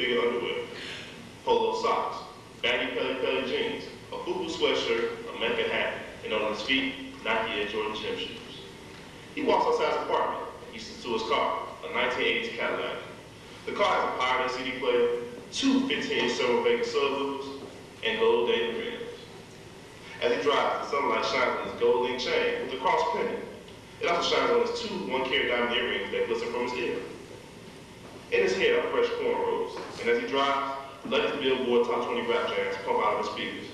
figure underwear, polo socks, baggy pelly jeans, a FUBU sweatshirt, a Mecca hat, and on his feet, Nike Air Jordan gym shoes. He walks outside his apartment and gets into his car, a 1980s Cadillac. The car has a Pioneer CD player, two 15-inch Silver Vega subwoofers, and gold dated rims. As he drives, the sunlight shines on his gold link chain with a cross pendant. It also shines on his two 1-carat diamond earrings that glisten from his ear. In his hair are fresh cornrows, and as he drives, the latest Billboard Top 20 rap jams pump out of his speakers.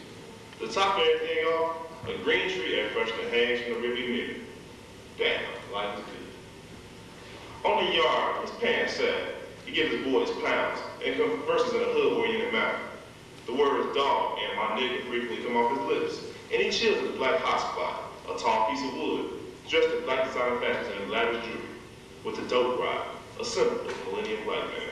To top everything off, a green tree air freshener hangs from the rearview mirror. Damn, life is good. On the yard, his pants sag. He gives his boys pounds and converses in a hood-oriented manner. The words dog and my nigga frequently come off his lips, and he chills at the black hot spot, a tall piece of wood, dressed in black designer fashions and lavish jewelry, with a dope ride, a symbol of the millennium black man.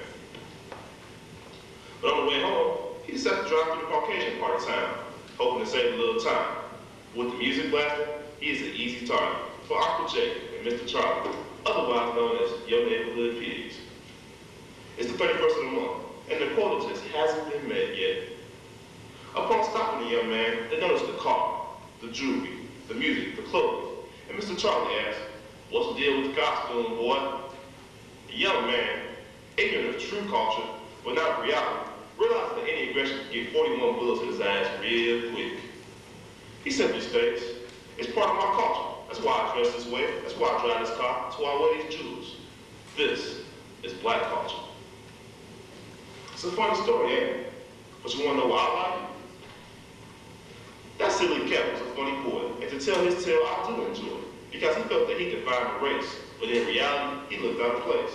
But on the way home, he decides to drive through the Caucasian part of town, hoping to save a little time. With the music blasting, he is an easy target for Uncle Jake and Mr. Charlie, otherwise known as Your Neighborhood Pigs. It's the 31st of the month, and the quota just hasn't been met yet. Upon stopping the young man, they notice the car, the jewelry, the music, the clothes, and Mr. Charlie asks, "What's the deal with the costume, boy?" The young man, ignorant of true culture, but not of reality, realizes that any aggression can get 41 bullets in his ass real quick. He simply states, "It's part of my culture. That's why I dress this way. That's why I drive this car. That's why I wear these jewels. This is black culture." It's a funny story, ain't it? But you wanna know why I like it? That silly cat was a funny boy, and to tell his tale, I do enjoy it, because he felt that he defined the race, but in reality, he looked out of place.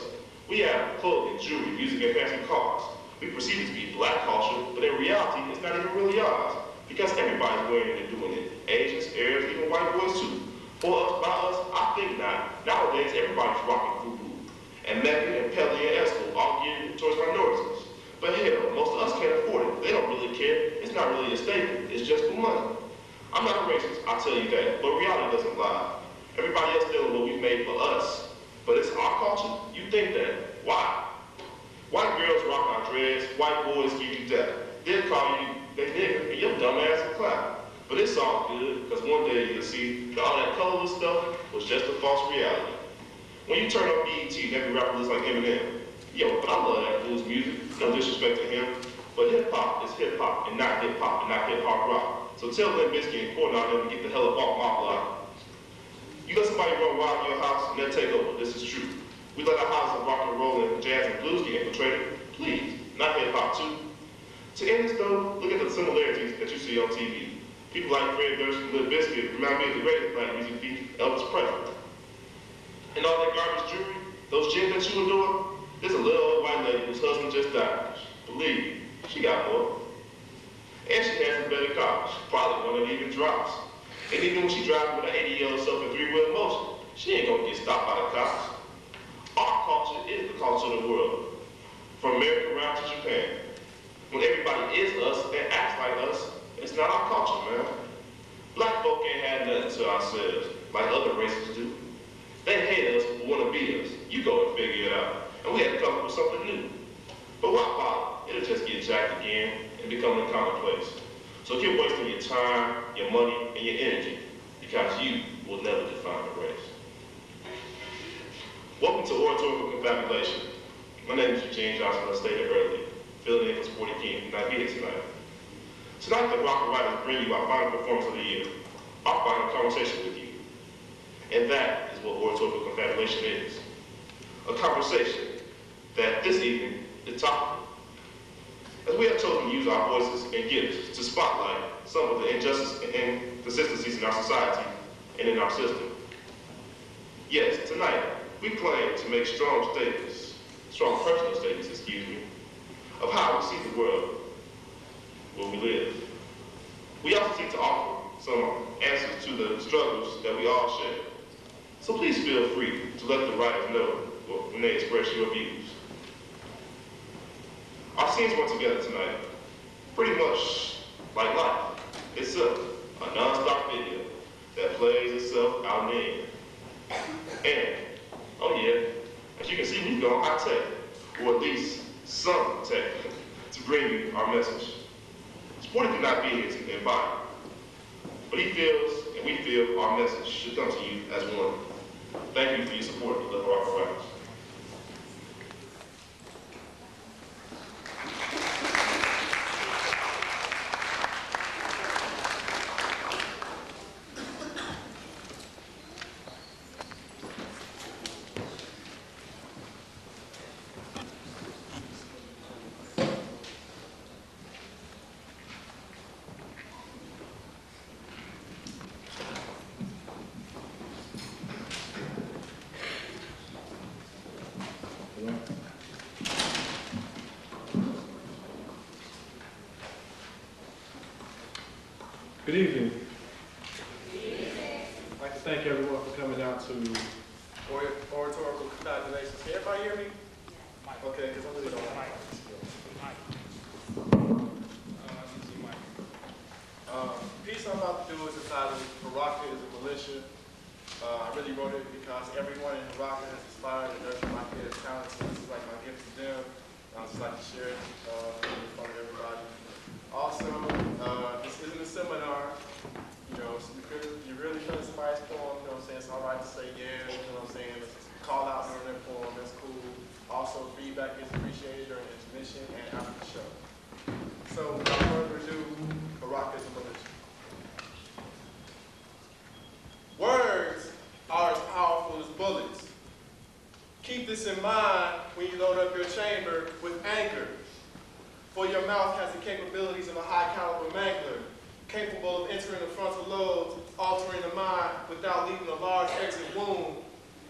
We have clothing, jewelry, music, and fancy cars. We perceive it to be black culture, but in reality, it's not even really ours, because everybody's wearing it and doing it. Asians, Arabs, even white boys too. For us, by us, I think not. Nowadays, everybody's rocking FUBU, and Mecca and Pelly and Esco all geared towards minorities. But hell, most of us can't afford it. They don't really care. It's not really a statement. It's just for money. I'm not a racist, I'll tell you that, but reality doesn't lie. Everybody else doing what we've made for us. But it's our culture? You think that. Why? White girls rock our dreads, white boys give you that. They'll call you they nigger, and your dumb ass will clap. But it's all good, because one day you'll see that all that colorless stuff was just a false reality. When you turn on BET, every rapper looks like Eminem. Yo, but I love that fool's music. No disrespect to him, but hip-hop is hip-hop and not hip-hop and not hip-hop rock. So tell Limp Bizkit and Corn out there to get the hell up off my block. You let somebody run wild in your house and they'll take over. This is true. We let our houses of rock and roll and jazz and blues get infiltrated. Please, not hip-hop too. To end this though, look at the similarities that you see on TV. People like Fred Durst and Limp Bizkit remind me of the greatest black music thief, Elvis Presley. And all that garbage jewelry, those jeans that you adore, there's a little old white lady whose husband just died. Believe me, she got more. And she has a better car. She probably one that even drops. And even when she drives with an 80-year-old self in three-wheel motion, she ain't gonna get stopped by the cops. Our culture is the culture of the world, from America around to Japan. When everybody is us and acts like us, it's not our culture, man. Black folk ain't had nothing to ourselves, like other races do. They hate us but wanna be us. You go and figure it out. And we had to come up with something new. But why bother? It'll just get jacked again and become a commonplace. So keep wasting your time, your money, and your energy, because you will never define the race. Welcome to Oratorical Confabulations. My name is Eugene Johnson, as I stated earlier, filling in for Sporty King, who not here tonight. Tonight, the Rock and Writers bring you our final performance of the year, our final conversation with you. And that is what Oratorical Confabulation is. A conversation that this evening, the topic, as we have chosen to use our voices and gifts to spotlight some of the injustices and inconsistencies in our society and in our system. Yes, tonight, we claim to make strong personal statements, of how we see the world where we live. We also seek to offer some answers to the struggles that we all share. So please feel free to let the writers know when they express your views. Our scenes went together tonight, pretty much like life itself, a non-stop video that plays itself out in the end. And, oh yeah, as you can see, we've gone high tech, or at least some tech. to bring you our message. Sporty could not be here to embody, but he feels, and we feel, our message should come to you as one. Thank you for your support of the Haraka Writers. Good evening. I'd like to thank everyone for coming out to Oratorical Confabulations. Can everybody hear me? Okay, because I really don't like piece I'm about to do is entitled Haraka is a Militia. I really wrote it because everyone in Haraka has inspired and nurtured my kids' talents. So this is like my gift to them. I'd just like to share it in front of everybody. Also, this isn't a seminar. You know, you really feel somebody's poem, you know what I'm saying? It's all right to say yeah, you know what I'm saying? Let's call out during their poem, that's cool. Also, feedback is appreciated during intermission and after the show. So, without further ado, Haraka is a Militia. Words are as powerful as bullets. Keep this in mind when you load up your chamber with anger. For your mouth has the capabilities of a high-caliber mangler, capable of entering the frontal lobes, altering the mind without leaving a large exit wound.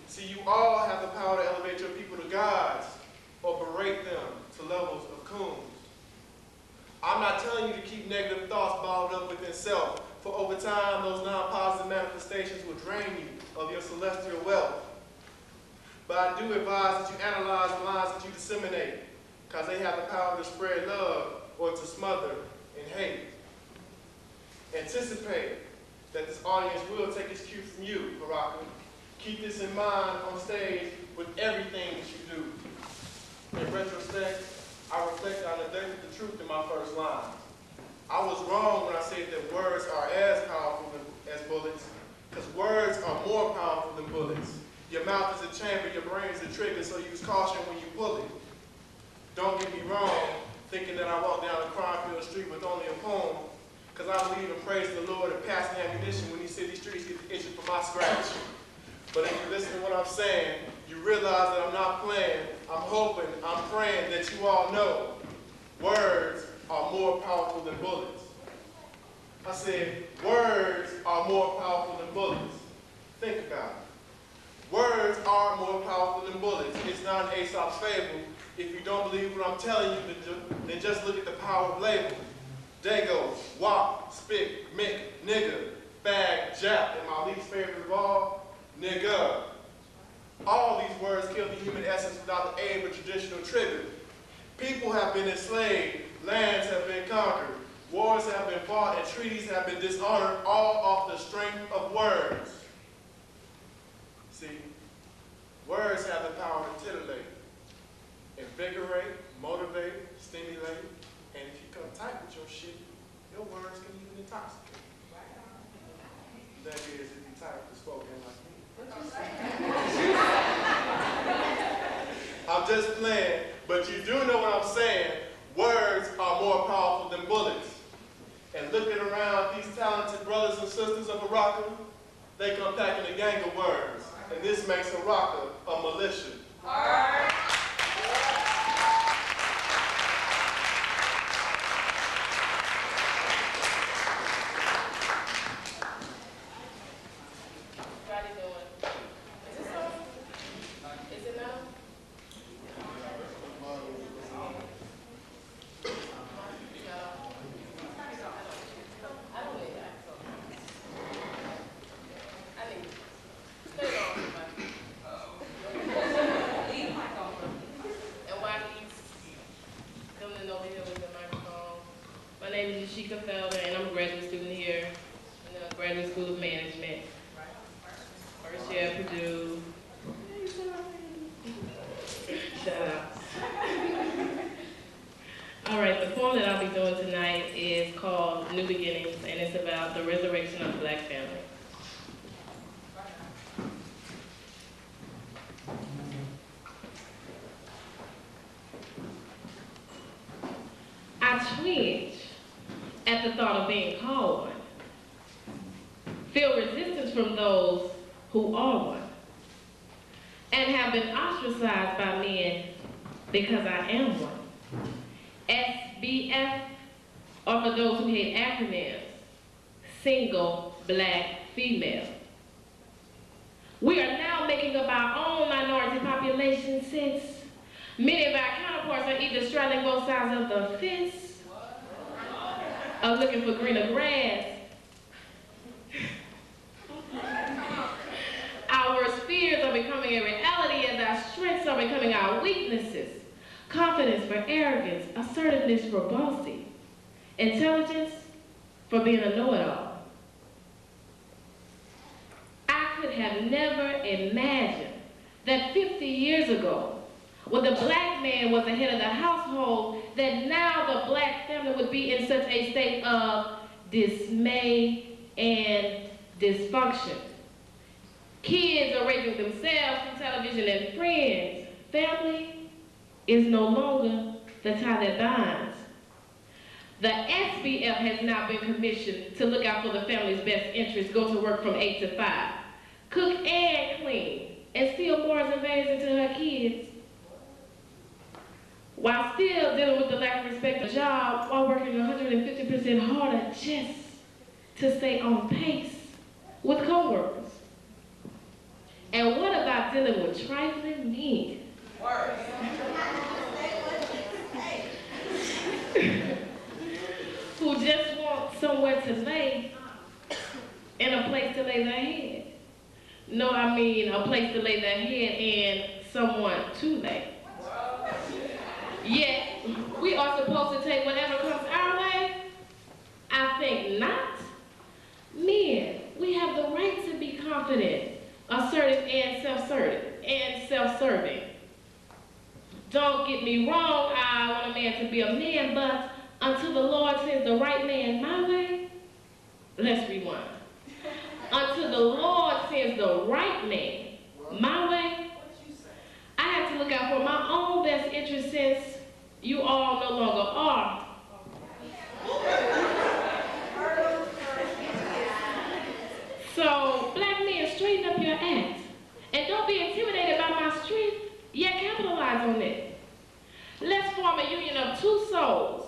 See, you all have the power to elevate your people to gods or berate them to levels of coons. I'm not telling you to keep negative thoughts bottled up within self, for over time, those non-positive manifestations will drain you of your celestial wealth. But I do advise that you analyze the lines that you disseminate, because they have the power to spread love or to smother in hate. Anticipate that this audience will take its cue from you, Haraka. Keep this in mind on stage with everything that you do. In retrospect, I reflect on the truth in my first line. I was wrong when I said that words are as powerful as bullets, because words are more powerful than bullets. Your mouth is a chamber, your brain is a trigger, so use caution when you pull it. Don't get me wrong, thinking that I walk down a crime-filled street with only a poem, because I believe and praise the Lord and passing ammunition when these city streets get the itching for my scratch. But if you listen to what I'm saying, you realize that I'm not playing. I'm hoping, I'm praying that you all know words are more powerful than bullets. I said, words are more powerful than bullets. Think about it. Words are more powerful than bullets. It's not an Aesop's fable. If you don't believe what I'm telling you, then just look at the power of labels. Dago, wop, spit, mick, nigga, bag, jap, and my least favorite of all, nigga. All these words kill the human essence without the aid of traditional triggers. People have been enslaved, lands have been conquered, wars have been fought, and treaties have been dishonored, all off the strength of words. See, words have the power to titillate, invigorate, motivate, stimulate, and if you come tight with your shit, your words can even intoxicate. That is, if you're tired of spoken like me. I'm just playing, but you do know what I'm saying. Words are more powerful than bullets. And looking around, these talented brothers and sisters of Haraka, they come packing a gang of words. And this makes Haraka a militia. All right. And I'm a graduate student here in the Graduate School of Management. First year at Purdue. Shut up. All right, the poem that I'll be doing tonight is called New Beginnings, and it's about the resurrection of the Black family. I twinge at the thought of being called one, feel resistance from those who are one, and have been ostracized by men because I am one. SBF, or for those who hate acronyms, single black female. We are now making up our own minority population since many of our counterparts are either straddling both sides of the fence or looking for greener grass. Our worst fears are becoming a reality as our strengths are becoming our weaknesses. Confidence for arrogance, assertiveness for bossy, intelligence for being a know-it-all. I could have never imagined that 50 years ago, when the black man was the head of the household, that now the black family would be in such a state of dismay and dysfunction. Kids are raising themselves through television and friends. Family is no longer the tie that binds. The SBF has now been commissioned to look out for the family's best interests, go to work from 8 to 5, cook and clean, and steal morals and values into her kids, while still dealing with the lack of respect for the job, while working 150% harder just to stay on pace with coworkers. And what about dealing with trifling men? Who just want somewhere to lay and a place to lay their head. No, I mean a place to lay their head and someone to lay. Yet, we are supposed to take whatever comes our way? I think not. Men, we have the right to be confident, assertive, and self-serving. Don't get me wrong, I want a man to be a man, but until the Lord sends the right man my way, let's rewind. Until the Lord sends the right man my way, I have to look out for my own best interest since you all no longer are. So, black men, straighten up your act. And don't be intimidated by my strength, yet capitalize on it. Let's form a union of two souls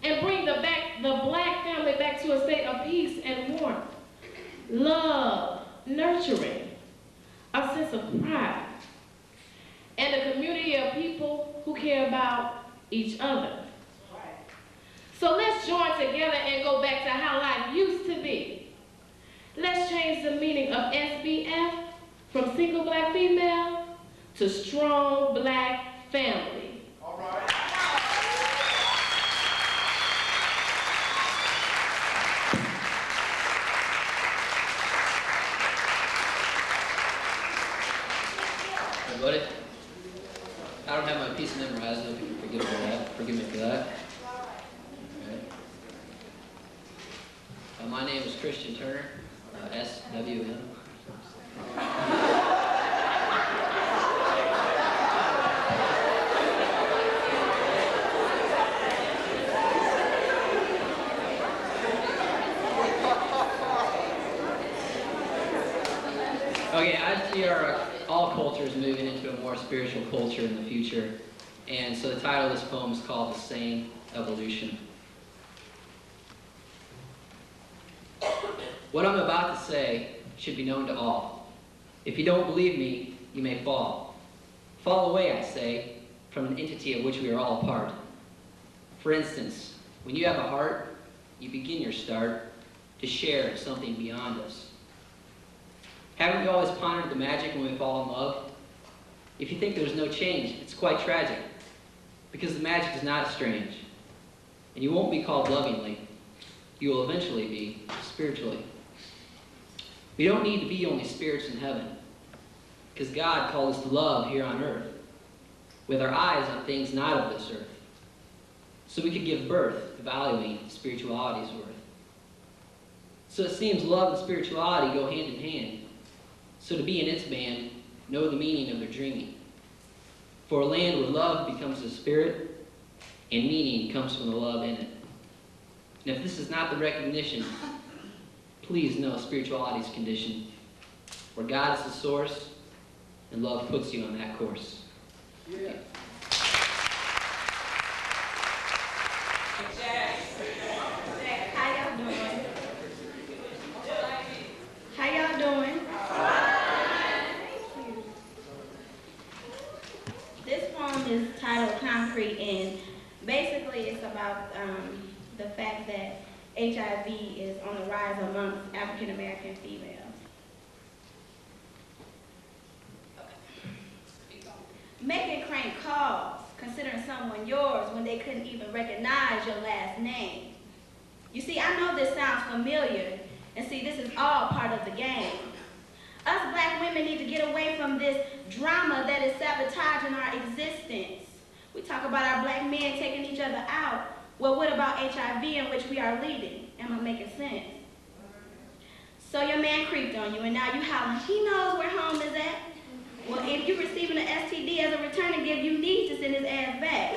and bring the black family back to a state of peace and warmth, love, nurturing, a sense of pride, and a community of people who care about each other. So let's join together and go back to how life used to be. Let's change the meaning of SBF from single black female to strong black family. All right. Everybody? I don't have my piece memorized, so if you can forgive me for that. Forgive me for that. Right. My name is Christian Turner, SWM. Okay, I see all cultures moving into a more spiritual culture in the future, and so the title of this poem is called The Same Evolution. What I'm about to say should be known to all. If you don't believe me, you may fall. Fall away, I say, from an entity of which we are all a part. For instance, when you have a heart, you begin your start to share something beyond us. Haven't we always pondered the magic when we fall in love? If you think there's no change, it's quite tragic, because the magic is not strange, and you won't be called lovingly. You will eventually be spiritually. We don't need to be only spirits in heaven, because God called us to love here on earth, with our eyes on things not of this earth. so we could give birth, evaluating spirituality's worth. So it seems love and spirituality go hand in hand. So to be in its band, know the meaning of their dreaming. For a land where love becomes the spirit, and meaning comes from the love in it. And if this is not the recognition, please know spirituality's condition, where God is the source, and love puts you on that course. Yeah. How y'all doing? How y'all doing? This poem is titled Concrete, and basically it's about the fact that HIV is on the rise amongst African American females. Making crank calls, considering someone yours when they couldn't even recognize your last name. You see, I know this sounds familiar, and see, this is all part of the game. Us black women need to get away from this drama that is sabotaging our existence. We talk about our black men taking each other out. Well, what about HIV, in which we are leading? Am I making sense? So your man creeped on you, and now you hollering, he knows where home is at. Well, if you're receiving an STD as a returning gift, you need to send his ass back.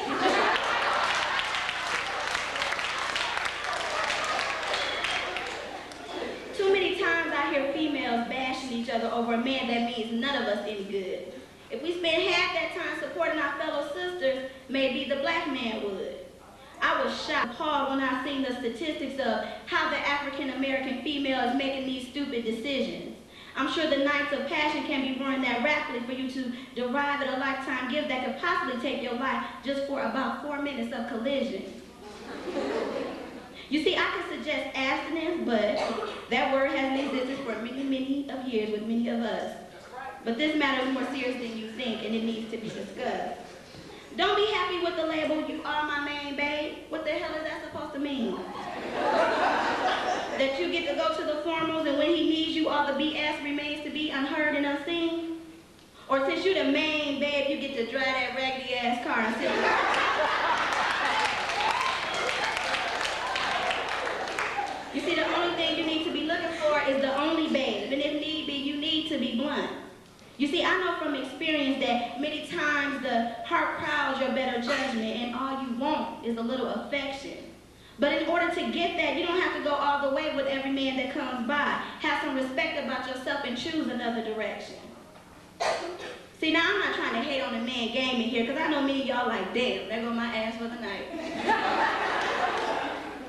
Too many times I hear females bashing each other over a man that means none of us any good. If we spend half that time supporting our fellow sisters, maybe the black man would. I was shocked, appalled when I seen the statistics of how the African American female is making these stupid decisions. I'm sure the nights of passion can be run that rapidly for you to derive at a lifetime gift that could possibly take your life just for about 4 minutes of collision. You see, I can suggest abstinence, but that word hasn't existed for many, many of years with many of us. But this matter is more serious than you think, and it needs to be discussed. Don't be happy with the label, you are my main babe. What the hell is that supposed to mean? That you get to go to the formals and when he needs you, all the BS remains to be unheard and unseen? Or since you the main babe, you get to drive that raggedy ass car and sit You see, the only thing you need to be looking for is the only babe. And if need be, you need to be blunt. You see, I know from experience that many times the heart crowds your better judgment and all you want is a little affection. But in order to get that, you don't have to go all the way with every man that comes by. Have some respect about yourself and choose another direction. See, now I'm not trying to hate on the man game in here, because I know many of y'all like, damn, there go my ass for the night.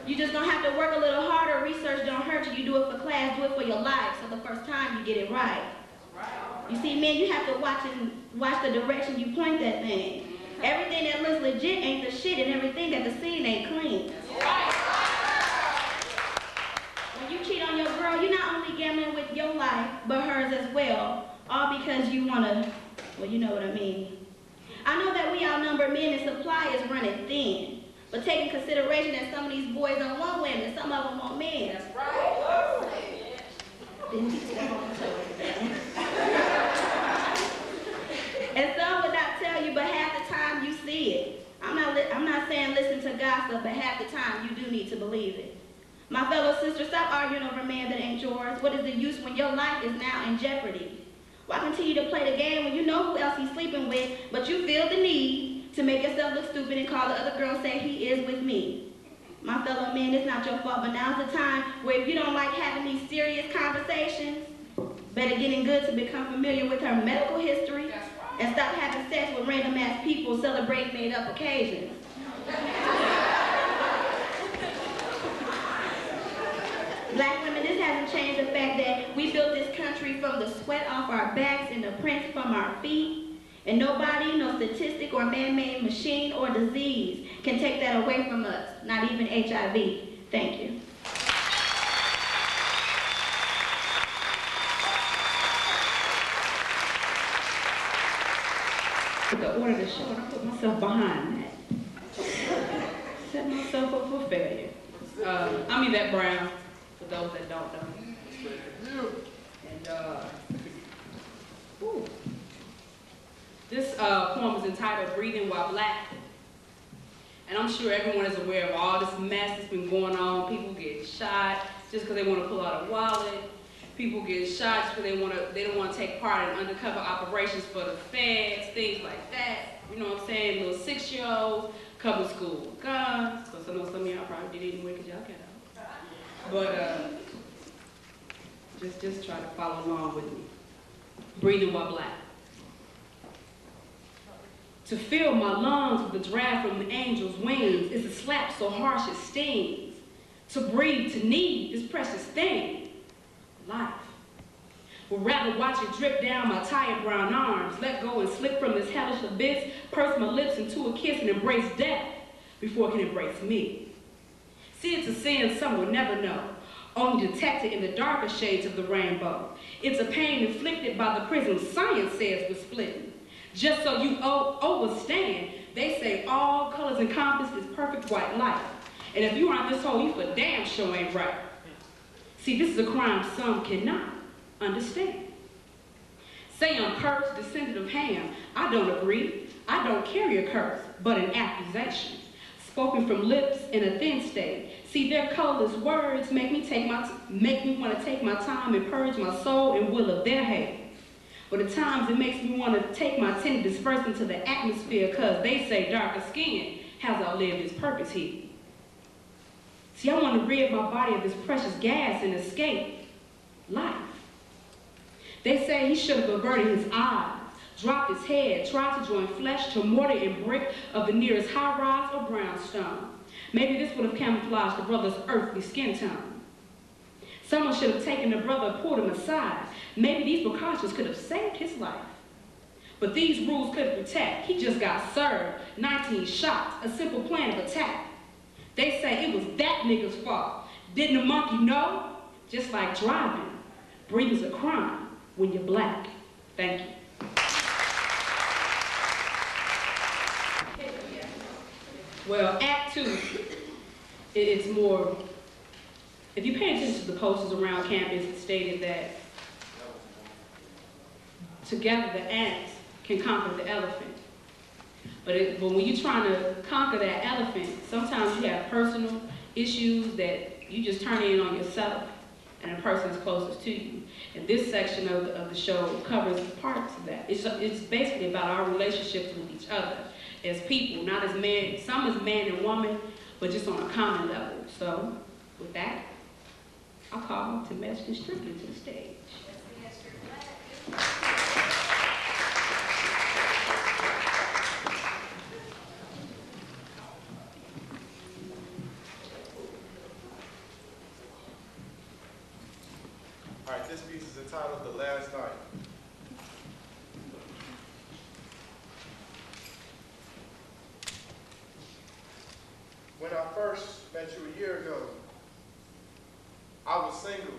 You just gonna have to work a little harder. Research don't hurt you. You do it for class, do it for your life, so the first time you get it right. You see, man, you have to watch the direction you point that thing. Everything that looks legit ain't the shit, and everything that the scene ain't clean. When you cheat on your girl, you're not only gambling with your life, but hers as well. All because you wanna, well, you know what I mean. I know that we outnumber men and supply is running thin. But take in consideration that some of these boys don't want women, some of them want men. That's right. Didn't you step on my toes? And some would not tell you, but half the time you see it. I'm not saying listen to gossip, but half the time you do need to believe it. My fellow sisters, stop arguing over a man that ain't yours. What is the use when your life is now in jeopardy? Why continue to play the game when you know who else he's sleeping with, but you feel the need to make yourself look stupid and call the other girl and say he is with me? My fellow men, it's not your fault, but now's the time where if you don't like having these serious conversations, better getting good to become familiar with her medical history and stop having sex with random ass people celebrating made up occasions. Black women, this hasn't changed the fact that we built this country from the sweat off our backs and the prints from our feet. And nobody, no statistic or man-made machine or disease can take that away from us, not even HIV. Thank you. The order to show, and I put myself behind that. Set myself up for failure. I'm Yvette Brown, for those that don't know. And this poem is entitled Breathing While Black. And I'm sure everyone is aware of all this mess that's been going on. People get shot just because they want to pull out a wallet. People get shot just because they don't want to take part in undercover operations for the feds, things like that. You know what I'm saying? Little 6-year-olds come to school with guns, because I know some of y'all probably did anyway because y'all get out. But just try to follow along with me. Breathing while black. To fill my lungs with the draft from the angel's wings is a slap so harsh it stings. To breathe, to need this precious thing, life. Would rather watch it drip down my tired brown arms, let go and slip from this hellish abyss, purse my lips into a kiss and embrace death before it can embrace me. See, it's a sin some will never know, only detected in the darker shades of the rainbow. It's a pain inflicted by the prism science says we're splitting. Just so you overstand, they say all colors encompass this perfect white light. And if you aren't this whole, you for damn sure ain't right. See, this is a crime some cannot understand. Say I'm cursed, descendant of Ham. I don't agree. I don't carry a curse, but an accusation. Spoken from lips in a thin state. See, their colorless words make me want to take my time and purge my soul and will of their hate. But at times it makes me want to take my tinted disperse into the atmosphere because they say darker skin has outlived its purpose here. See, I want to rid my body of this precious gas and escape life. They say he should have averted his eyes, dropped his head, tried to join flesh to mortar and brick of the nearest high-rise or brownstone. Maybe this would have camouflaged the brother's earthly skin tone. Someone should have taken the brother and pulled him aside. Maybe these precautions could have saved his life. But these rules couldn't protect. He just got served 19 shots, a simple plan of attack. They say it was that nigga's fault. Didn't the monkey know? Just like driving, breathing's a crime when you're black. Thank you. Well, Act 2, it's more, if you pay attention to the posters around campus, it stated that together the ants can conquer the elephant. But when you're trying to conquer that elephant, sometimes you have personal issues that you just turn in on yourself and the person's closest to you. And this section of the show covers parts of that. It's basically about our relationships with each other as people, not as man, some as man and woman, but just on a common level. So with that, I'll call to Mexican Strictly to the stage. All right, this piece is entitled The Last Night. When I first met you a year ago, I was single.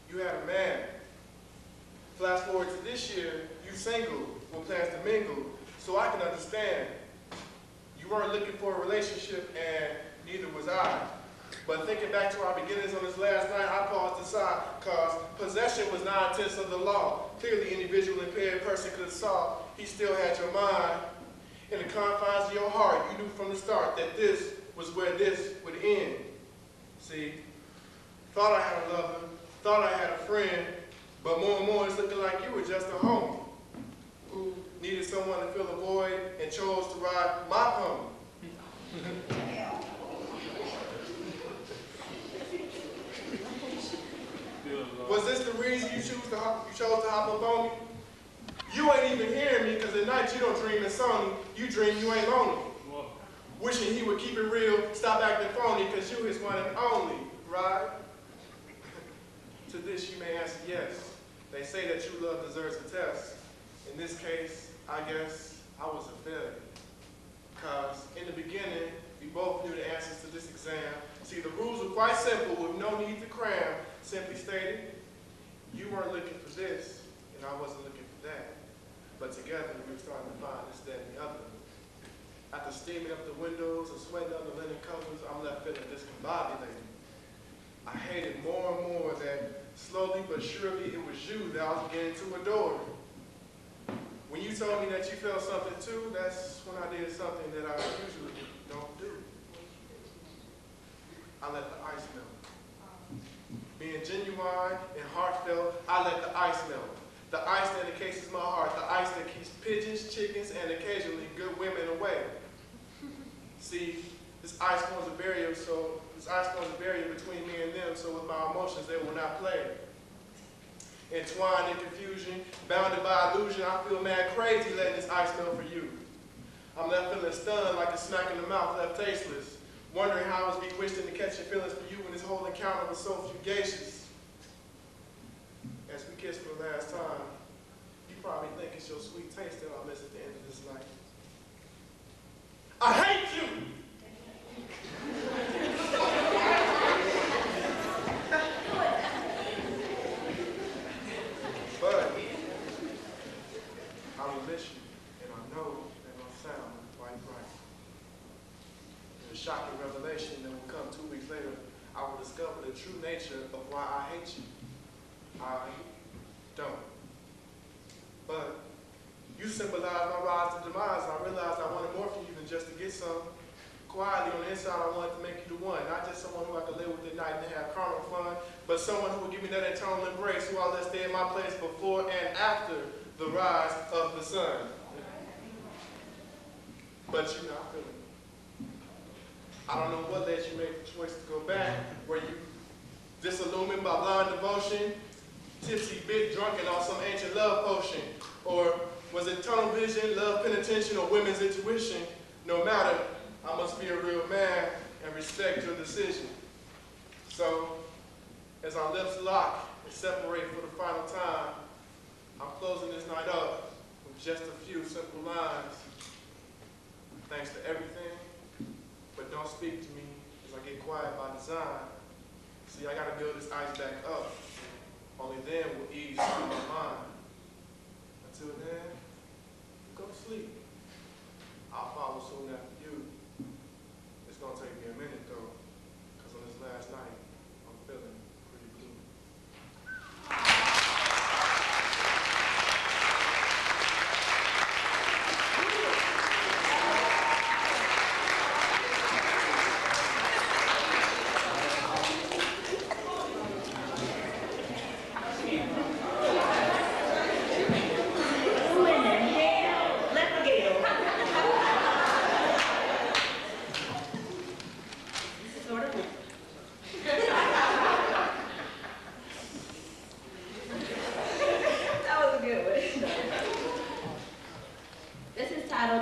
You had a man. Flash forward to this year, you single with plans to mingle, so I can understand. You weren't looking for a relationship and neither was I. But thinking back to our beginnings on this last night, I paused aside because possession was 9/10 of the law. Clearly, any visual impaired person could have saw he still had your mind. In the confines of your heart, you knew from the start that this was where this would end. See, thought I had a lover, thought I had a friend, but more and more it's looking like you were just a homie who needed someone to fill a void and chose to ride my pony. Was this the reason you chose to hop up on me? You ain't even hearing me because at night you don't dream it's Sony. You dream you ain't lonely. Wishing he would keep it real, stop acting phony because you his one and only, right? To this you may answer yes. They say that true love deserves a test. In this case, I guess I was a failure. Because in the beginning, we both knew the answers to this exam. See, the rules were quite simple with no need to cram. Simply stated, you weren't looking for this, and I wasn't looking for that. But together, we were starting to find this, that, and the other. After steaming up the windows and sweating under linen covers, I'm left feeling discombobulated. I hated more and more that slowly but surely it was you that I was beginning to adore. When you told me that you felt something too, that's when I did something that I usually don't do. I let the ice melt. Being genuine and heartfelt, I let the ice melt. The ice that encases my heart, the ice that keeps pigeons, chickens, and occasionally good women away. See, this ice forms a barrier between me and them, so with my emotions they will not play. Entwined in confusion, bounded by illusion, I feel mad crazy letting this ice melt for you. I'm left feeling stunned like a smack in the mouth, left tasteless, wondering how I was bewitched into catching feelings for you when this whole encounter was so fugacious. As we kiss for the last time, you probably think it's your sweet taste that I'll miss at the end of this night. I hate you! But I will miss you, and I know that it'll sound quite right. In a shocking revelation that will come 2 weeks later, I will discover the true nature of why I hate you. I don't. But you symbolize my rise to demise, and I realized I wanted more from you than just to get some. Quietly on the inside, I wanted to make you the one, not just someone who I could live with at night and have carnal fun, but someone who would give me that eternal embrace, who I'll let stay in my place before and after the rise of the sun. But you not feeling it. I don't know what led you make the choice to go back. Were you disillumined by blind devotion, tipsy, big, drunken on some ancient love potion? Or was it tunnel vision, love penetration, or women's intuition? No matter, I must be a real man and respect your decision. So, as our lips lock and separate for the final time, I'm closing this night up with just a few simple lines. Thanks to everything, but don't speak to me as I get quiet by design. See, I gotta build this ice back up. Only then will ease through my mind. Until then, go to sleep. I'll follow soon after you. It's gonna take me a minute though, because on this last night, I'm feeling pretty blue.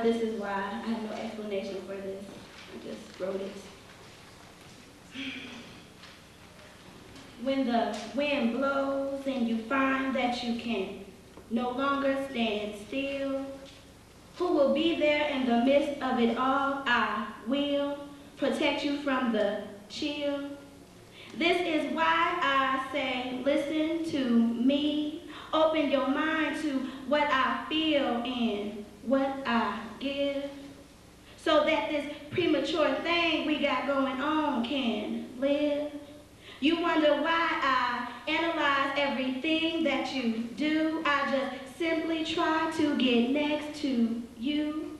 This is why I have no explanation for this. I just wrote it. When the wind blows and you find that you can no longer stand still, who will be there in the midst of it all? I will protect you from the chill. This is why I say, listen to me. Open your mind to what I feel and what I give, so that this premature thing we got going on can live. You wonder why I analyze everything that you do. I just simply try to get next to you.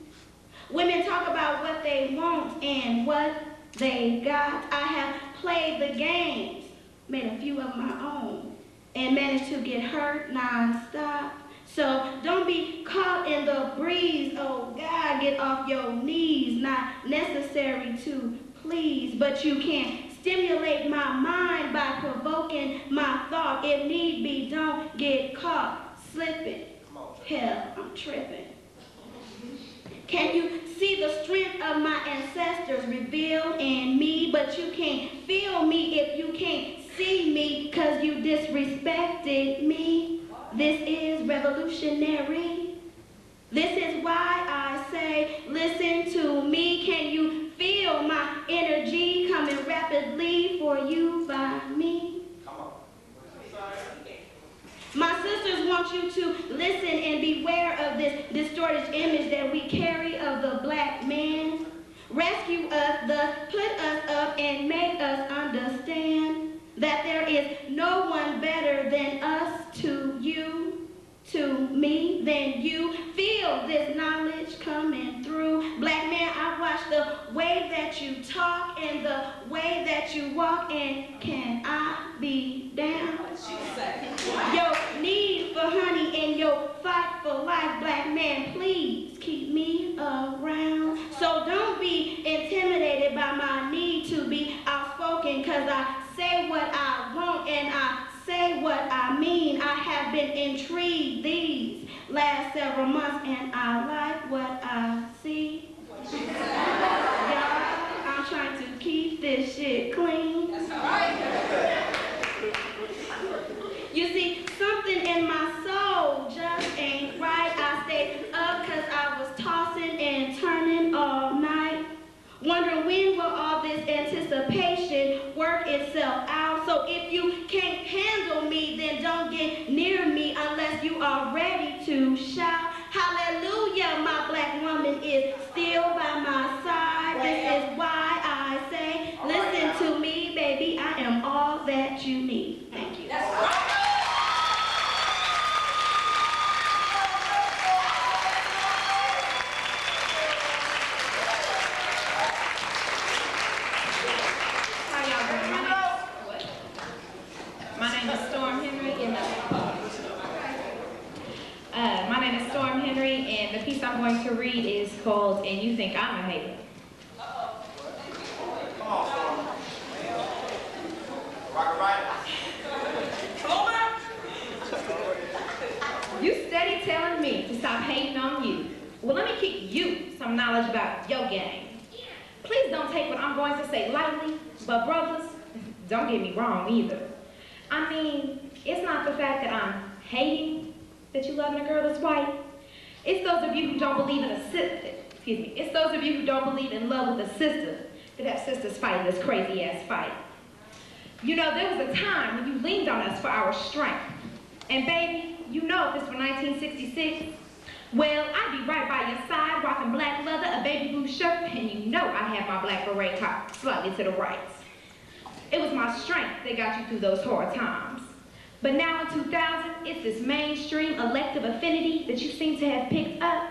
Women talk about what they want and what they got. I have played the games, made a few of my own, and managed to get hurt non-stop. So don't be caught in the breeze. Oh God, get off your knees. Not necessary to please, but you can stimulate my mind by provoking my thought. If need be, don't get caught slipping. Hell, I'm tripping. Can you see the strength of my ancestors revealed in me? But you can't feel me if you can't see me, because you disrespected me. This is revolutionary. This is why I say, listen to me. Can you feel my energy coming rapidly for you by me? Come on. My sisters want you to listen and beware of this distorted image that we carry of the black man. Rescue us, put us up, and make us understand that there is no one better than us to you, to me, than you. Feel this knowledge coming through. Black man, I watch the wave the way that you walk, and can I be down? Your need for honey and your fight for life, black man, please keep me around. So don't be intimidated by my need to be outspoken, cause I say what I want and I say what I mean. I have been intrigued these last several months and I like what I see. Y'all, I'm trying to keep this shit clean. That's right. You see, something in my soul just ain't right. I stayed up cause I was tossing and turning all night, wondering when will all this anticipation work itself out. So if you can't handle me, then don't get near me unless you are ready to shout. Hallelujah, my black woman is still by my side. This is why I say, listen to me, baby, I am all that you need. Thank you. That's right. And the piece I'm going to read is called "And You Think I'm a Hater." Come on, Storm. Rock right. You steady telling me to stop hating on you. Well, let me kick you some knowledge about your game. Please don't take what I'm going to say lightly, but brothers, don't get me wrong either. I mean, it's not the fact that I'm hating that you loving a girl that's white. It's those of you who don't believe in it's those of you who don't believe in love with a sister that have sisters fighting this crazy ass fight. You know, there was a time when you leaned on us for our strength. And baby, you know if this were 1966, well, I'd be right by your side, rocking black leather, a baby blue shirt, and you know I'd have my black beret top slightly to the right. It was my strength that got you through those hard times. But now in 2000, it's this mainstream elective affinity that you seem to have picked up.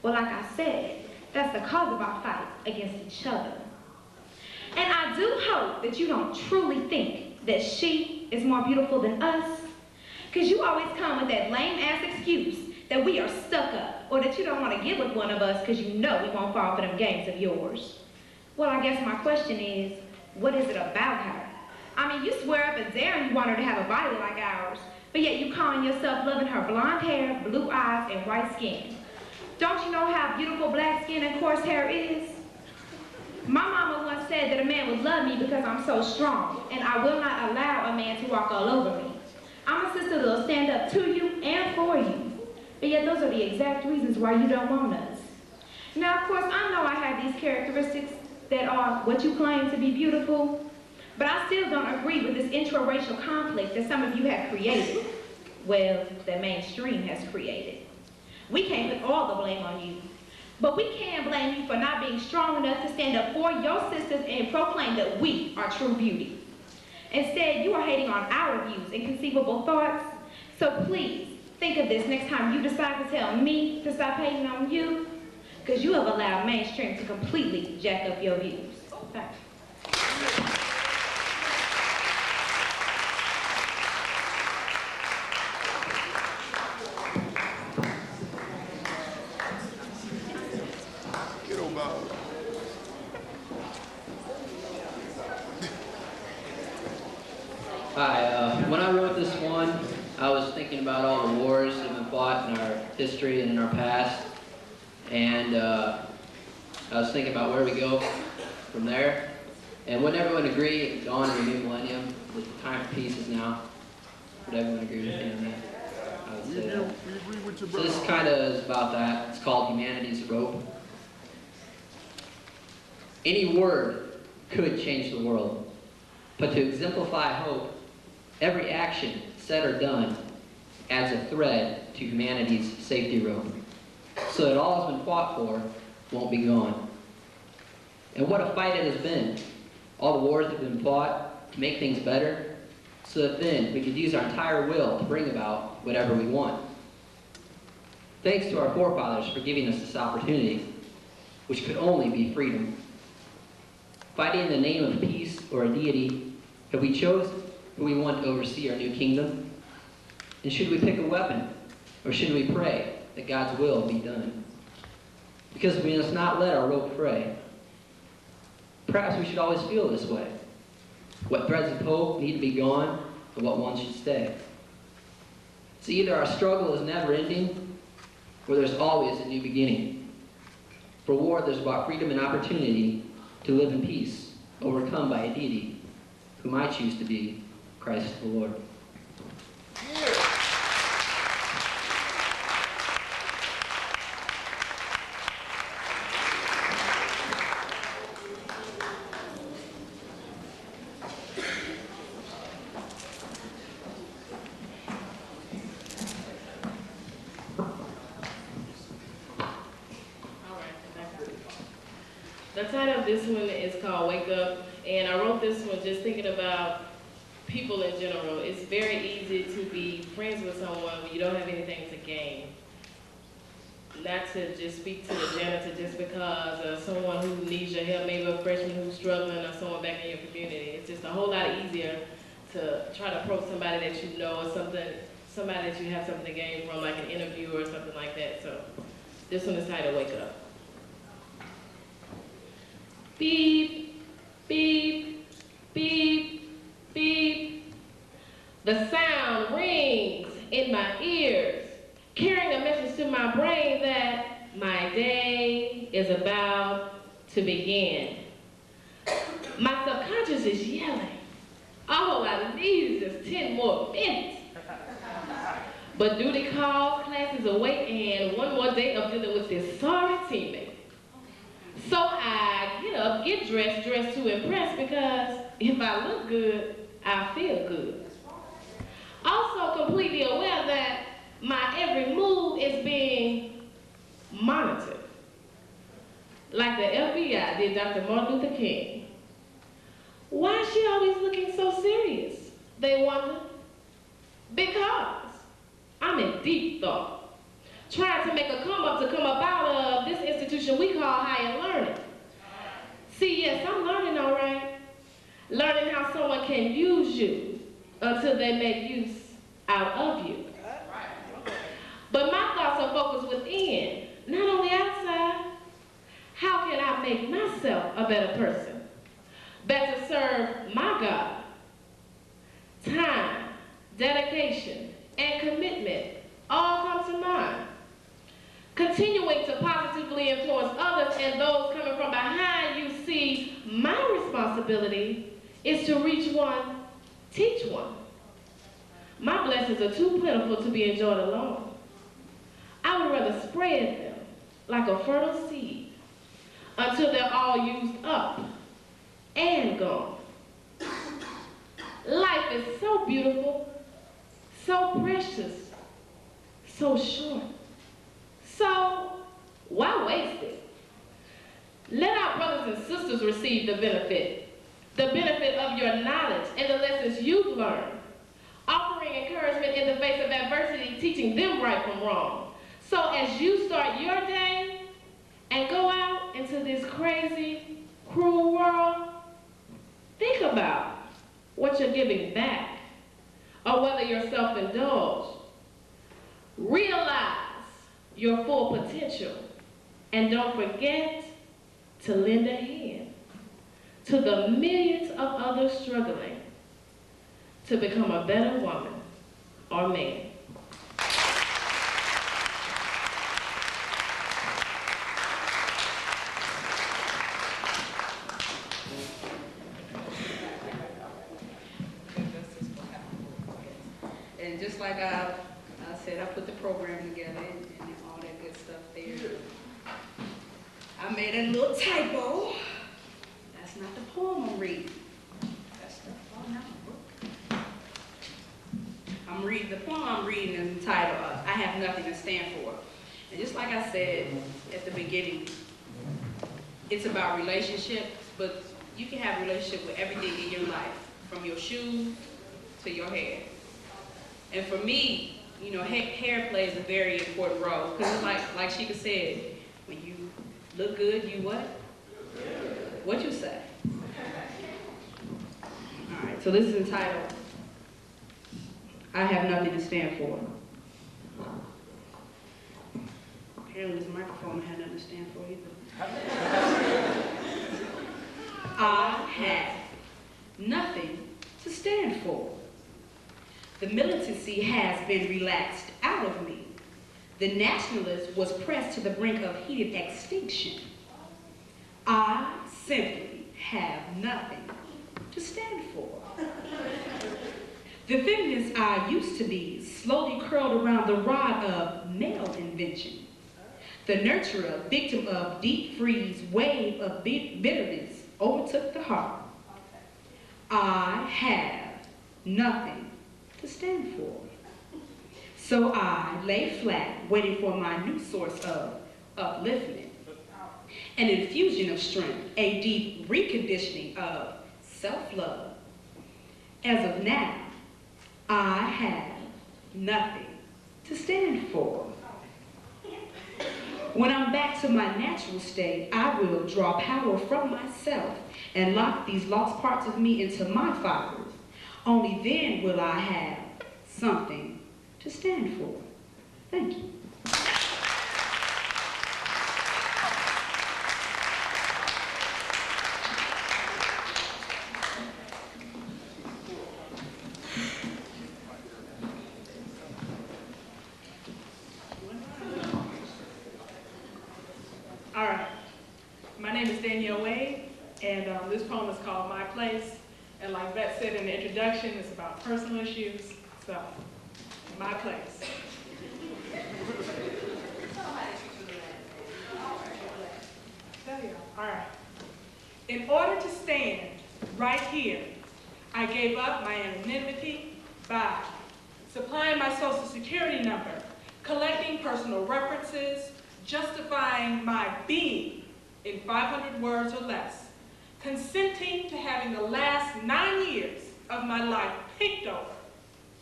Well, like I said, that's the cause of our fight against each other. And I do hope that you don't truly think that she is more beautiful than us, because you always come with that lame-ass excuse that we are stuck up, or that you don't want to get with one of us because you know we won't fall for them games of yours. Well, I guess my question is, what is it about her? I mean, you swear up and down you want her to have a body like ours, but yet you calling yourself loving her blonde hair, blue eyes, and white skin. Don't you know how beautiful black skin and coarse hair is? My mama once said that a man would love me because I'm so strong, and I will not allow a man to walk all over me. I'm a sister that'll stand up to you and for you, but yet those are the exact reasons why you don't want us. Now, of course, I know I have these characteristics that are what you claim to be beautiful, but I still don't agree with this intraracial conflict that some of you have created. Well, that mainstream has created. We can't put all the blame on you, but we can blame you for not being strong enough to stand up for your sisters and proclaim that we are true beauty. Instead, you are hating on our views and conceivable thoughts. So please, think of this next time you decide to tell me to stop hating on you, because you have allowed mainstream to completely jack up your views. Thanks. Hi, when I wrote this one, I was thinking about all the wars that have been fought in our history and in our past, and I was thinking about where we go from there. And wouldn't everyone agree it's gone in the new millennium? The time for peace is now. Would everyone agree with me on that? I would say that. So this kind of is about that. It's called Humanity's Rope. Any word could change the world, but to exemplify hope, every action, said or done, adds a thread to humanity's safety rope, so that all has been fought for won't be gone. And what a fight it has been. All the wars that have been fought to make things better, so that then we could use our entire will to bring about whatever we want. Thanks to our forefathers for giving us this opportunity, which could only be freedom. fighting in the name of peace or a deity? Have we chosen who we want to oversee our new kingdom? And should we pick a weapon, or should we pray that God's will be done? Because we must not let our rope fray. Perhaps we should always feel this way. What threads of hope need to be gone, and what ones should stay. So either our struggle is never ending, or there's always a new beginning. For war, there's about freedom and opportunity to live in peace, overcome by a deity, whom I choose to be Christ the Lord. The title of this one is called Wake Up, and I wrote this one just thinking about people in general. It's very easy to be friends with someone when you don't have anything to gain. Not to just speak to the janitor just because of someone who needs your help, maybe a freshman who's struggling or someone back in your community. It's just a whole lot easier to try to approach somebody that you know or somebody that you have something to gain from, like an interview or something like that. So this one is titled Wake Up. Beep, beep, beep, beep. The sound rings in my ears, carrying a message to my brain that my day is about to begin. My subconscious is yelling, all I need is just 10 more minutes. But duty calls, classes await, and one more day of dealing with this sorry teammate. So I get up, get dressed to impress, because if I look good, I feel good. Also completely aware that my every move is being monitored. Like the FBI did Dr. Martin Luther King. Why is she always looking so serious? They wonder. Because I'm in deep thought, trying to make a come up out of this institution we call higher learning. See, yes, I'm learning, all right. Learning how someone can use you until they make use out of you. But my thoughts are focused within, not on the outside. How can I make myself a better person? Better serve my God? Time, dedication, and commitment all come to mind. Continuing to positively influence others and those coming from behind you. See, my responsibility is to reach one, teach one. My blessings are too plentiful to be enjoyed alone. I would rather spread them like a fertile seed until they're all used up and gone. Life is so beautiful, so precious, so short. So, why waste it? Let our brothers and sisters receive the benefit of your knowledge and the lessons you've learned, offering encouragement in the face of adversity, teaching them right from wrong. So as you start your day and go out into this crazy, cruel world, think about what you're giving back, or whether you're self-indulged. Realize your full potential, and don't forget to lend a hand to the millions of others struggling to become a better woman or man. And just like I said, I put the program together and all that good stuff there. I made a little typo. That's not the poem I'm reading. That's the poem I'm reading. The poem I'm reading is entitled, I Have Nothing to Stand For. And just like I said at the beginning, it's about relationships, but you can have a relationship with everything in your life, from your shoes to your hair. And for me, you know, hair plays a very important role, because it's like Sheikah said, when you look good, you what? What you say? So this is entitled, I Have Nothing to Stand For. Apparently this microphone had nothing to stand for either. I have nothing to stand for. The militancy has been relaxed out of me. The nationalist was pressed to the brink of heated extinction. I simply have nothing to stand for. The feminist I used to be slowly curled around the rod of male invention. The nurturer, victim of deep freeze, wave of bitterness overtook the heart. I have nothing to stand for. So I lay flat, waiting for my new source of upliftment, an infusion of strength, a deep reconditioning of self-love. As of now, I have nothing to stand for. When I'm back to my natural state, I will draw power from myself and lock these lost parts of me into my fibers. Only then will I have something to stand for. Thank you. All right, my name is Danielle Wade, and this poem is called My Place. And like Beth said in the introduction, it's about personal issues, so my place. All right. In order to stand right here, I gave up my anonymity by supplying my social security number, collecting personal references, justifying my being in 500 words or less, consenting to having the last 9 years of my life picked over,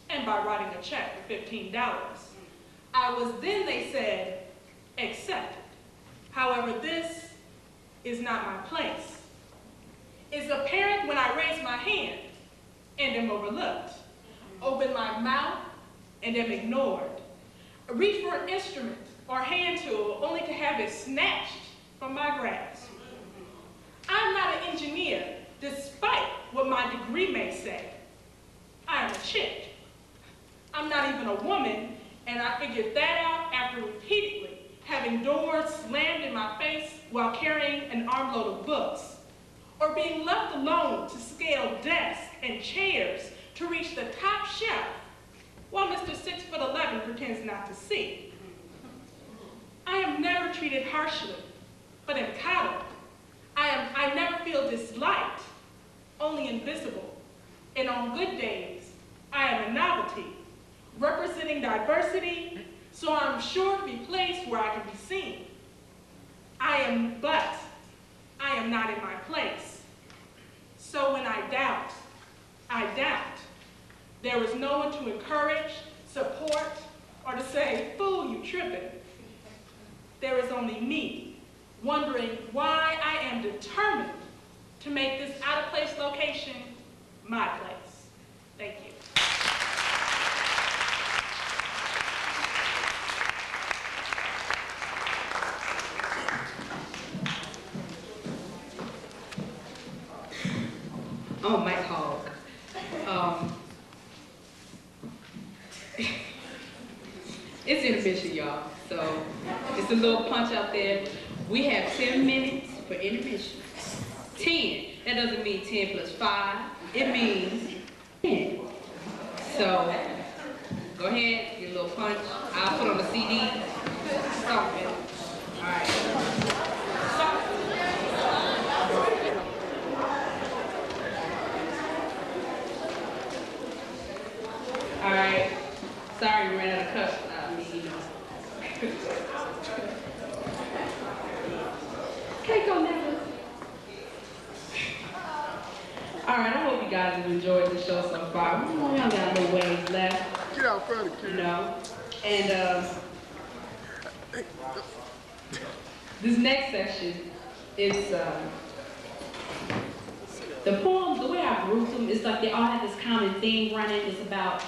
and by writing a check for $15. I was then, they said, accepted. However, this is not my place. It's apparent when I raise my hand and am overlooked, open my mouth and am ignored, reach for an instrument or hand tool only to have it snatched from my grasp. I'm not an engineer, despite what my degree may say. I am a chick. I'm not even a woman, and I figured that out after repeatedly having doors slammed in my face while carrying an armload of books, or being left alone to scale desks and chairs to reach the top shelf while Mr. 6'11" pretends not to see. I am never treated harshly, but am coddled. I never feel disliked, only invisible. And on good days, I am a novelty, representing diversity, so I'm sure to be placed where I can be seen. But I am not in my place. So when I doubt. There is no one to encourage, support, or to say, fool, you tripping. There is only me, wondering why I am determined to make this out-of-place location my place. Thank you. I'm a Mike Hogg. It's intermission, y'all. So it's a little punch out there. We have 10 minutes for intermission. 10. That doesn't mean 10 plus 5. It means 10. So go ahead, get a little punch. I'll put on the CD. Stop it. All right. Stop. All right. Sorry, we ran out of cups. Can't go never. All right, I hope you guys have enjoyed the show so far. We only got no ways left. Get out further, kid. You know? And this next section is the poem, the way I I grouped them. It's like they all have this common theme running. It's about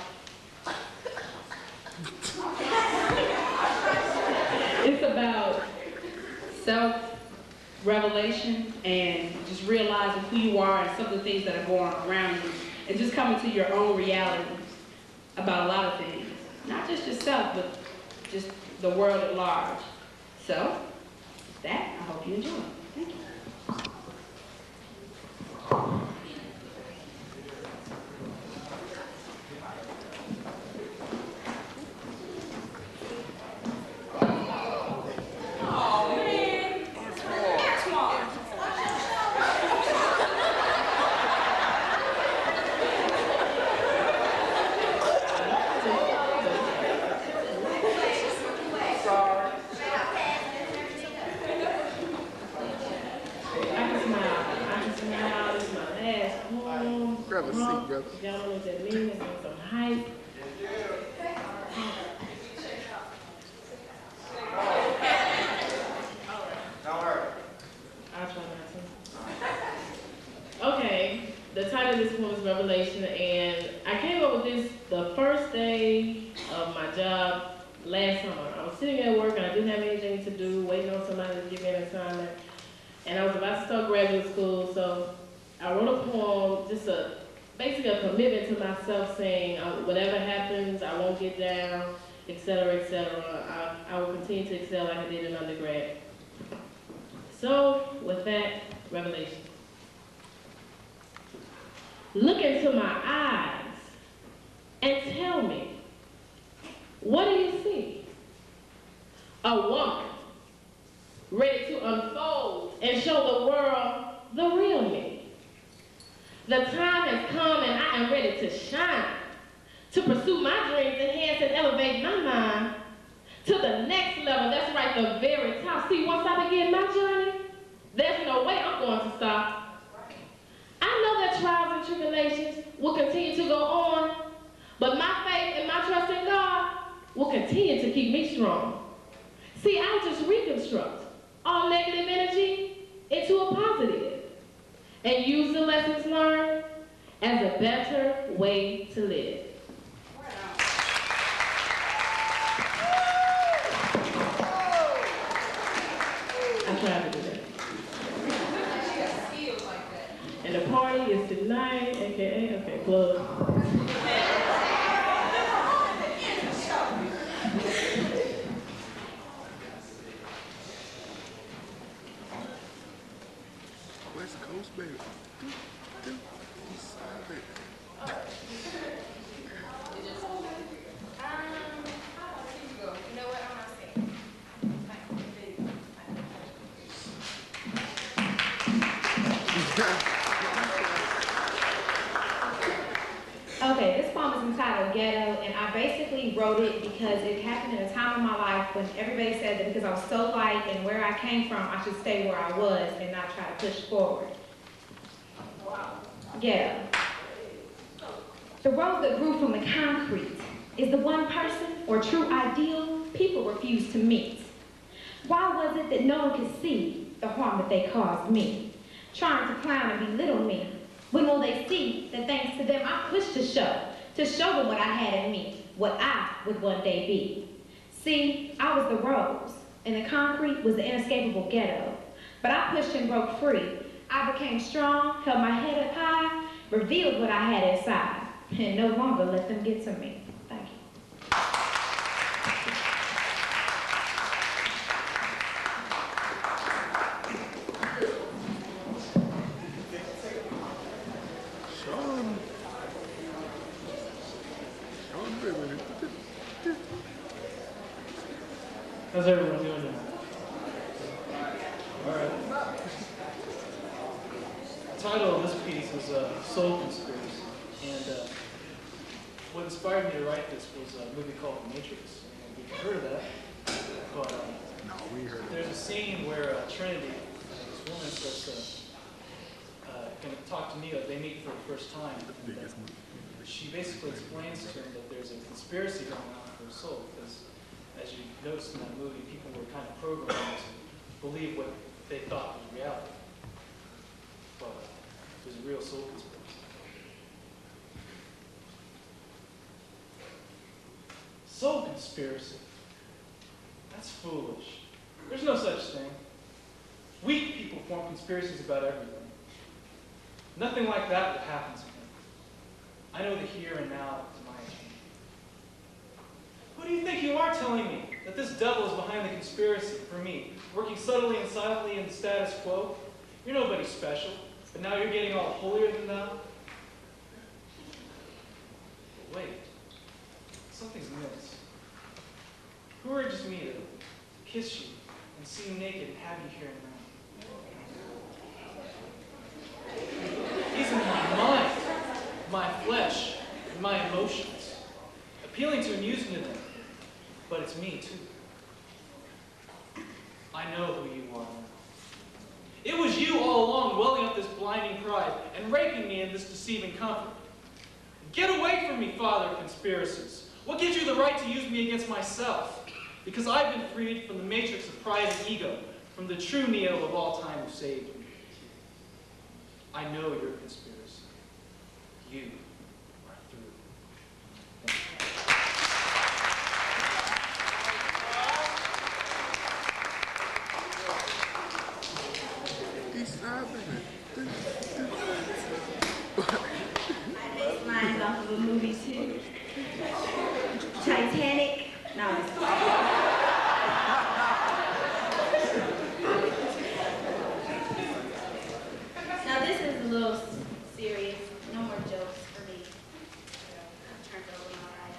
self-revelation and just realizing who you are and some of the things that are going around you, and just coming to your own reality about a lot of things. Not just yourself, but just the world at large. So, with that, I hope you enjoy. Thank you. Y'all know what that means? It's some hype. I'll try not to. Okay, the title of this poem is Revelation, and I came up with this the first day of my job last summer. I was sitting at work and I didn't have anything to do, waiting on somebody to give me an assignment, and I was about to start graduate school, so I wrote a poem, just basically a commitment to myself saying whatever happens, I won't get down, etc., etc. I will continue to excel like I did in undergrad. So, with that, Revelation. Look into my eyes and tell me, what do you see? A woman ready to unfold and show the world the real me. The time has come and I am ready to shine, to pursue my dreams, enhance and elevate my mind to the next level. That's right, the very top. See, once I begin my journey, there's no way I'm going to stop. I know that trials and tribulations will continue to go on, but my faith and my trust in God will continue to keep me strong. See, I'll just reconstruct all negative energy into a positive, and use the lessons learned as a better way to live. I tried to do that. And the party is tonight, aka, okay, plug. West Coast, baby. Okay, this poem is entitled Ghetto, and I basically wrote it because it happened in a time of my life when everybody said that because I was so light and where I came from, I should stay where I was and not try to push forward. Wow. Ghetto. The rose that grew from the concrete is the one person or true ideal people refuse to meet. Why was it that no one could see the harm that they caused me? Trying to clown and belittle me. When will they see that thanks to them I pushed to show them what I had in me, what I would one day be. See, I was the rose, and the concrete was the inescapable ghetto. But I pushed and broke free. I became strong, held my head up high, revealed what I had inside, and no longer let them get to me. Thank you. How's everyone doing tonight? All right. The title of this piece is Soul Conspiracy, and what inspired me to write this was a movie called The Matrix. You've heard of that, but there's a scene where Trinity, this woman that's going to talk to Neo, they meet for the first time. And, she basically explains to him that there's a conspiracy going on for her soul, because as you noticed in that movie, people were kind of programmed to believe what they thought was reality. But there's a real soul conspiracy. conspiracy. That's foolish. There's no such thing. Weak people form conspiracies about everything. Nothing like that will happen to me. I know the here and now is my achievement. Who do you think you are telling me that this devil is behind the conspiracy for me, working subtly and silently in the status quo? You're nobody special, but now you're getting all holier than thou? But wait, something's amiss. Who urges me to kiss you and see you naked and have you here now? These are my mind, my flesh, and my emotions, appealing to and using to them. But it's me, too. I know who you are now. It was you all along welling up this blinding pride and raping me in this deceiving comfort. Get away from me, father of conspiracies. What gives you the right to use me against myself? Because I've been freed from the matrix of pride and ego, from the true Neo of all time who saved me. I know your conspiracy. You are through. I based mine off of a movie too. Titanic. No, I'm just Now this is a little serious. No more jokes for me. I turned over my life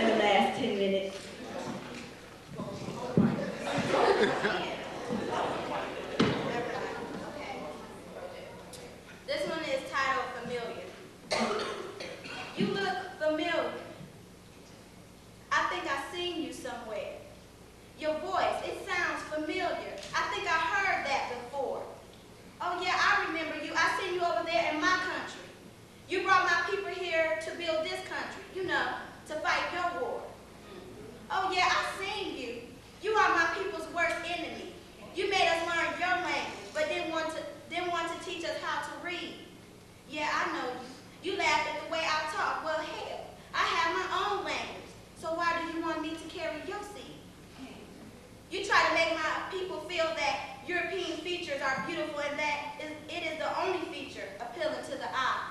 in the last 10 minutes. Okay. This one is titled Familiar. You look familiar. I think I've seen you somewhere. Your voice, it sounds familiar. I think I heard that before. Oh yeah, I remember you. I seen you over there in my country. You brought my people here to build this country, you know, to fight your war. Oh yeah, I seen you. You are my people's worst enemy. You made us learn your language, but didn't want to teach us how to read. Yeah, I know you. You laughed at the way I talk. Well, hell, I have my own language. So why do you want me to carry your seed? You try to make my people feel that European features are beautiful and that it is the only feature appealing to the eye.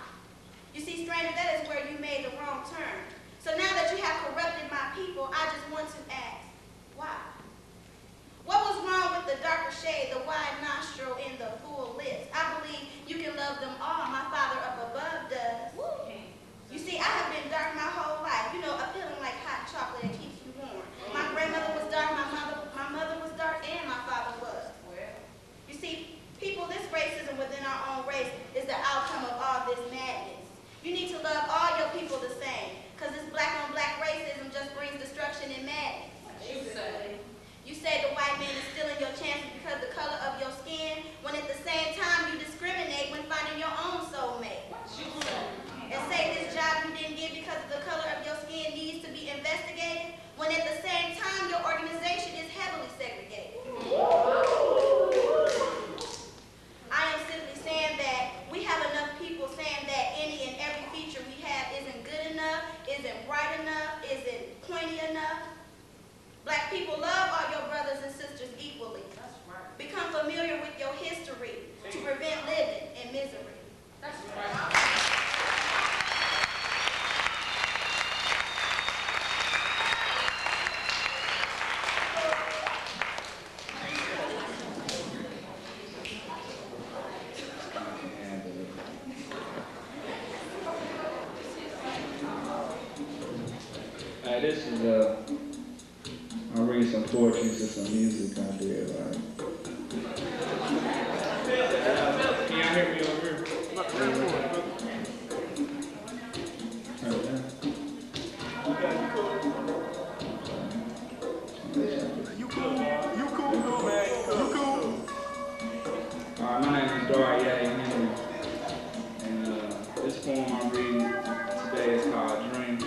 You see, stranger, that is where you made the wrong turn. So now that you have corrupted my people, I just want to ask, why? What was wrong with the darker shade, the wide nostril, and the full lips? I believe you can love them all. My Father up above does. You see, I have been dark my whole life, you know, appealing like hot chocolate that keeps you warm. My grandmother was dark, my mother was dark, and my father was. You see, people, this racism within our own race is the outcome of all this madness. You need to love all your people the same, because this black-on-black racism just brings destruction and madness. You say the white man is stealing your chances because of the color of your skin, when at the same time you discriminate when finding your own soulmate. And say this job you didn't get because of the color of your skin needs to be investigated, when at the same time your organization is heavily segregated. I am simply saying that we have enough people saying that any and every feature we have isn't good enough, isn't bright enough, isn't pointy enough. Black people love all your brothers and sisters equally. That's right. Become familiar with your history to prevent living in misery. That's right. This is I'll read some poetry to some music out there, right? Can y'all hear me over here? You cool, man. You cool. My name is Dory Henry, and this poem I'm reading today is called Dream.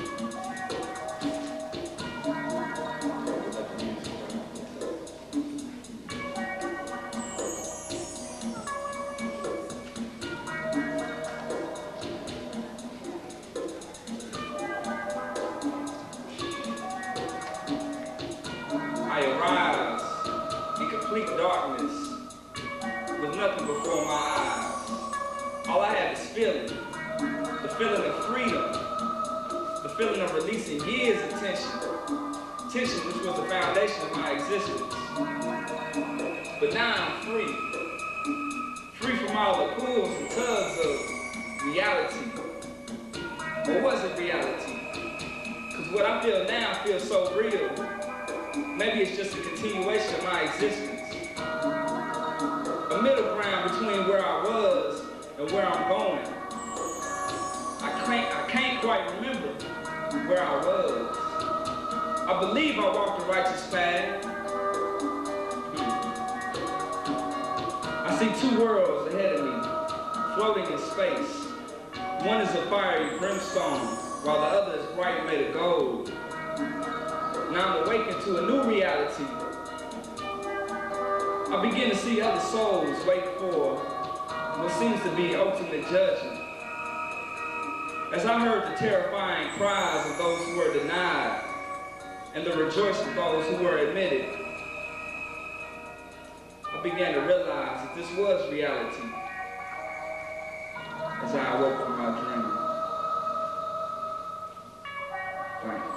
was nothing before my eyes. All I had is feeling. The feeling of freedom. The feeling of releasing years of tension. Tension which was the foundation of my existence. But now I'm free. Free from all the pulls and tugs of reality. Or was it reality? Because what I feel now feels so real. Maybe it's just a continuation of my existence. A middle ground between where I was and where I'm going. I can't quite remember where I was. I believe I walked the righteous path. I see two worlds ahead of me, floating in space. One is a fiery brimstone, while the other is bright and made of gold. Now I'm awakened to a new reality. I begin to see other souls wait for what seems to be ultimate judgment. As I heard the terrifying cries of those who were denied and the rejoicing of those who were admitted, I began to realize that this was reality as I awoke from my dream. Thank you.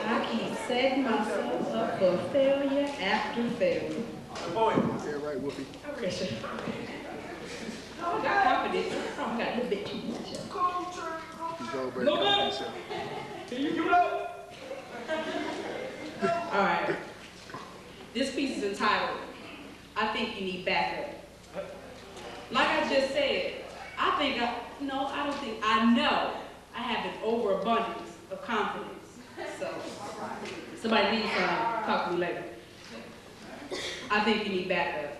I keep setting myself up for failure after failure. Yeah, right, Whoopi. Okay, I got confidence. I got a little bit too much. He's already No, got no. himself. You know. All right. This piece is entitled, I Think You Need Backup. Like I just said, I know I have an overabundance of confidence. So, somebody needs to talk to me later. I think you need backup.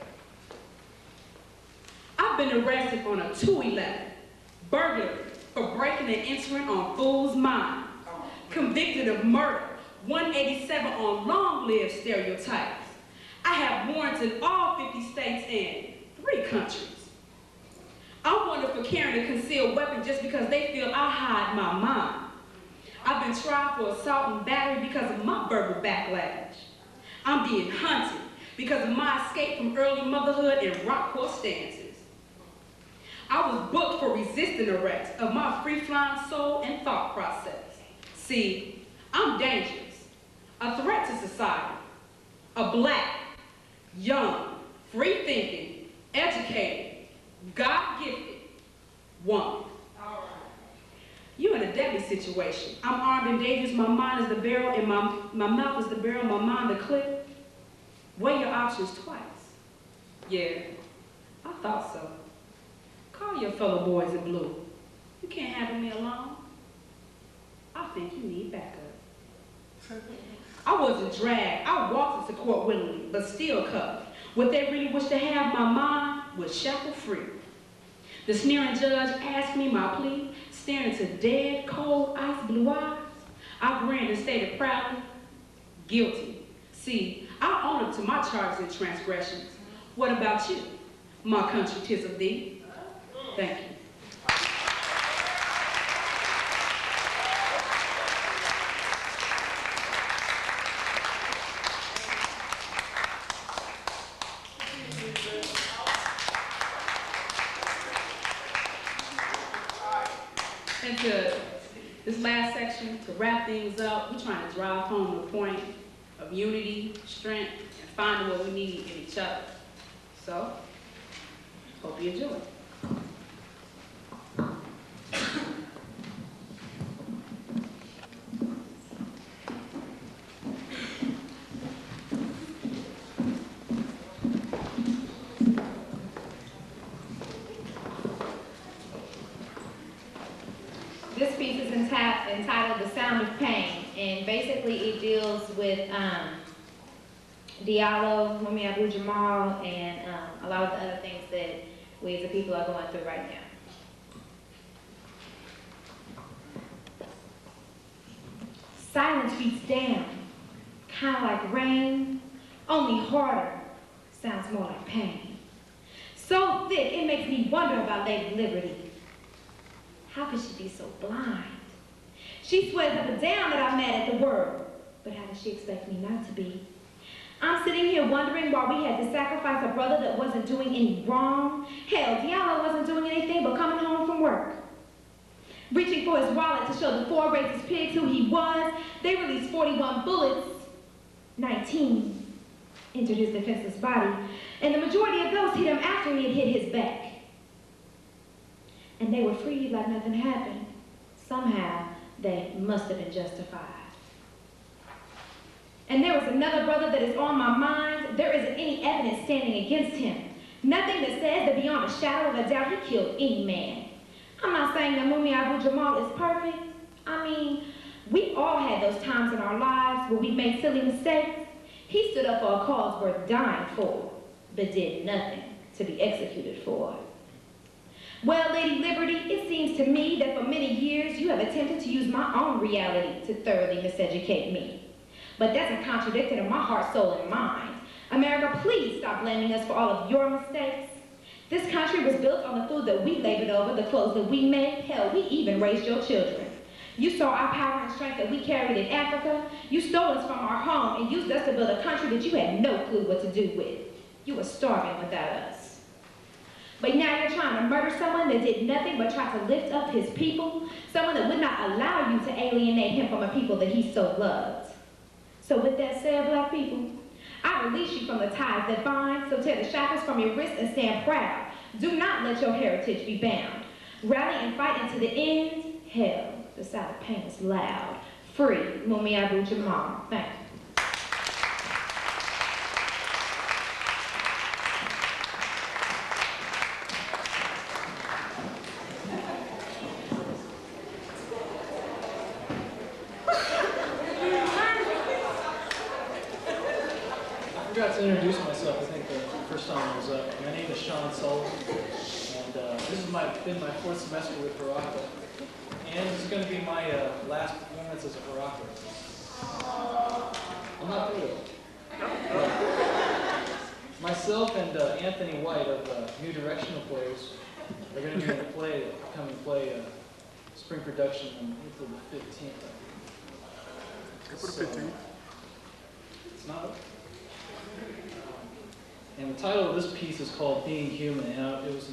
I've been arrested on a 211, burglary for breaking and entering on fool's mind, convicted of murder, 187 on long-lived stereotypes. I have warrants in all 50 states and 3 countries. I'm wanted for carrying a concealed weapon just because they feel I hide my mind. I've been tried for assault and battery because of my verbal backlash. I'm being hunted because of my escape from early motherhood and rock-core stances. I was booked for resisting arrest of my free-flying soul and thought process. See, I'm dangerous, a threat to society, a black, young, free-thinking, educated, God-gifted woman. You're in a deadly situation. I'm armed and dangerous. My mind is the barrel, and my mouth is the barrel, my mind the clip. Weigh your options twice. Yeah, I thought so. Call your fellow boys in blue. You can't handle me alone. I think you need backup. I wasn't dragged. I walked into court willingly, but still cuffed. What they really wish to have my mind was shackle-free. The sneering judge asked me my plea, staring into dead, cold, ice blue eyes. I grinned and stated proudly, guilty. See, I own up to my charges and transgressions. What about you? My country, 'tis of thee. Thank you. And to this last section, to wrap things up, we're trying to drive home the point of unity, strength, and finding what we need in each other. So, hope you enjoy. This piece is entitled The Sound of Pain, and basically it deals with Diallo, Mummy Abu Jamal, and a lot of the other things that we as a people are going through right now. Silence beats down, kind of like rain, only harder, sounds more like pain. So thick, it makes me wonder about Lady Liberty. How could she be so blind? She swears up and down that I'm mad at the world. But how does she expect me not to be? I'm sitting here wondering why we had to sacrifice a brother that wasn't doing any wrong. Hell, Diallo wasn't doing anything but coming home from work. Reaching for his wallet to show the 4 racist pigs who he was, they released 41 bullets. 19 entered his defenseless body, and the majority of those hit him after he had hit his back. And they were freed like nothing happened. Somehow, they must have been justified. And there was another brother that is on my mind. There isn't any evidence standing against him. Nothing that says that beyond a shadow of a doubt he killed any man. I'm not saying that Mumia Abu-Jamal is perfect. I mean, we all had those times in our lives where we made silly mistakes. He stood up for a cause worth dying for, but did nothing to be executed for. Well, Lady Liberty, it seems to me that for many years you have attempted to use my own reality to thoroughly miseducate me. But that's a contradiction of my heart, soul, and mind. America, please stop blaming us for all of your mistakes. This country was built on the food that we labored over, the clothes that we made. Hell, we even raised your children. You saw our power and strength that we carried in Africa. You stole us from our home and used us to build a country that you had no clue what to do with. You were starving without us. But now you're trying to murder someone that did nothing but try to lift up his people, someone that would not allow you to alienate him from a people that he so loved. So with that said, black people, I release you from the ties that bind, so tear the shackles from your wrists and stand proud. Do not let your heritage be bound. Rally and fight unto the end. Hell, the sound of pain is loud. Free Mumia Abu-Jamal. Thank you. I forgot to introduce myself, I think, the first time I was up. My name is Sean Sullivan, and this has been my 4th semester with Haraka. And this is going to be my last performance as a Haraka. I'm not through it. Myself and Anthony White of New Directional Players are going to be in a play, upcoming play, spring production on April the 15th. April the 15th. It's not up. And the title of this piece is called Being Human, and I was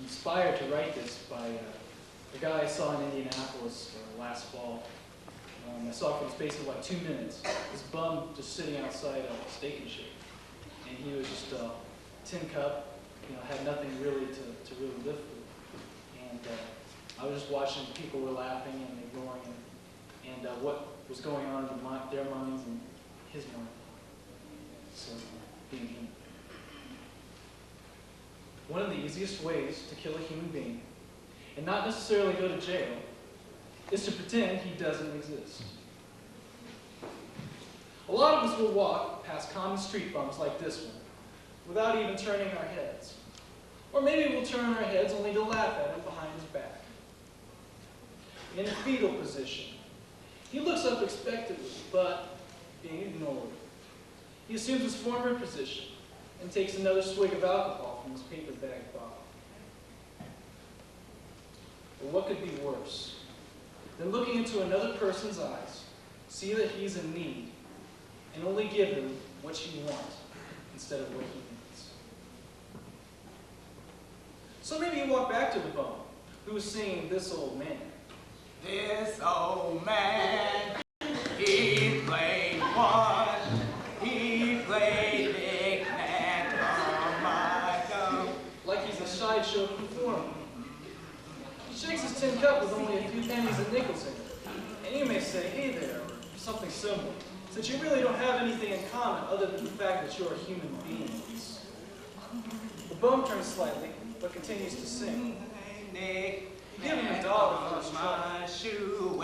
inspired to write this by a guy I saw in Indianapolis last fall. I saw for the space of like 2 minutes, this bum just sitting outside a Steak and Shake. And he was just a tin cup, had nothing really to really live for. And I was just watching, people were laughing and ignoring him, and what was going on in their minds and his mind. So, being human. One of the easiest ways to kill a human being, and not necessarily go to jail, is to pretend he doesn't exist. A lot of us will walk past common street bums like this one, without even turning our heads. Or maybe we'll turn our heads only to laugh at him behind his back. In a fetal position, he looks up expectantly, but being ignored. He assumes his former position and takes another swig of alcohol from his paper bag bottle. But what could be worse than looking into another person's eyes, see that he's in need, and only give him what you want instead of what he needs? So maybe you walk back to the bum who was singing This Old Man. This old man, he played one, he played knick-knack on my gum. Like he's a sideshow performer. He shakes his tin cup with only a few pennies and nickels in it. And you may say, hey there, or something similar, since you really don't have anything in common other than the fact that you're human beings. The bum turns slightly, but continues to sing. You give him $1 for his trouble. Shoe,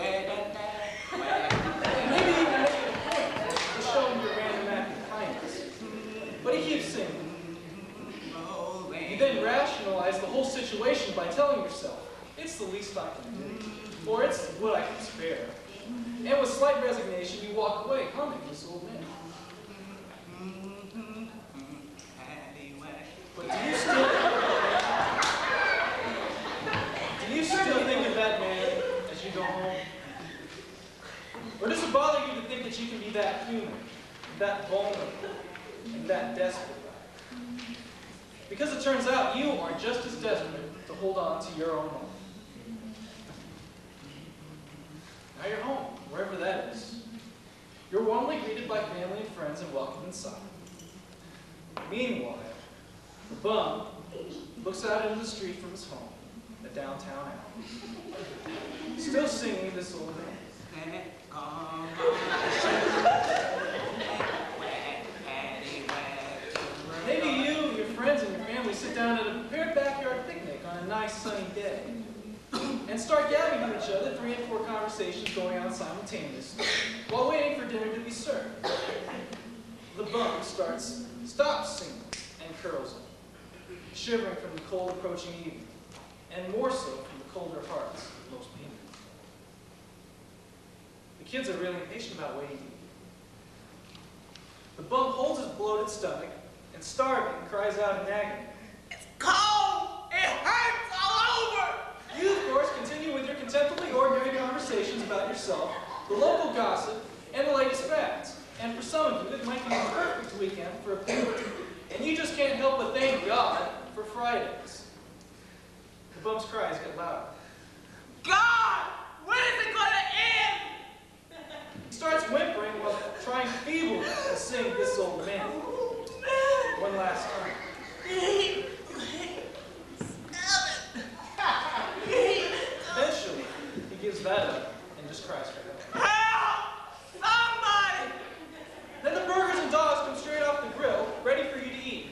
Maybe you can make it a point to show him your random act of kindness. But he keeps singing. You then rationalize the whole situation by telling yourself, it's the least I can do, or it's what I can spare. And with slight resignation, you walk away humming This Old Man. But do you you go home? Or does it bother you to think that you can be that human, that vulnerable, and that desperate? Because it turns out you are just as desperate to hold on to your own home. Now you're home, wherever that is. You're warmly greeted by family and friends and welcomed inside. Meanwhile, the bum looks out into the street from his home, a downtown alley, still singing this old hymn. Maybe you, your friends, and your family sit down at a prepared backyard picnic on a nice sunny day and start yapping to each other, 3 and 4 conversations going on simultaneously while waiting for dinner to be served. The bum stops singing and curls up, shivering from the cold approaching evening, and more so from the colder hearts of most people. The kids are really impatient about waiting. The bum holds his bloated stomach and, starving, cries out in agony. It's cold! It hurts all over! You, of course, continue with your contemptibly ordinary conversations about yourself, the local gossip, and the latest facts. And for some of you, it might be the perfect weekend for a picnic, and you just can't help but thank God for Fridays. The bum's cries get louder. God! When is it gonna end? He starts whimpering while trying feebly to sing This Old Man. One last time. Eventually, he gives that up and just cries for help. Help! Somebody! Then the burgers and dogs come straight off the grill, ready for you to eat.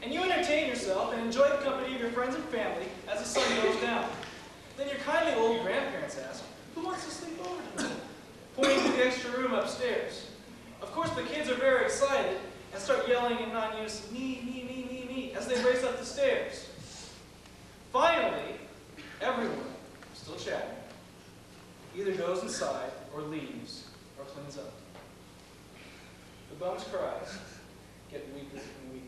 And you entertain yourself and enjoy the company of your friends and family as the sun goes down. Then your kindly old grandparents ask, who wants to sleep over tonight? Pointing to the extra room upstairs. Of course, the kids are very excited and start yelling in non-unison, me, me, me, me, me, as they race up the stairs. Finally, everyone, still chatting, either goes inside or leaves or cleans up. The bum's cries get weaker and weaker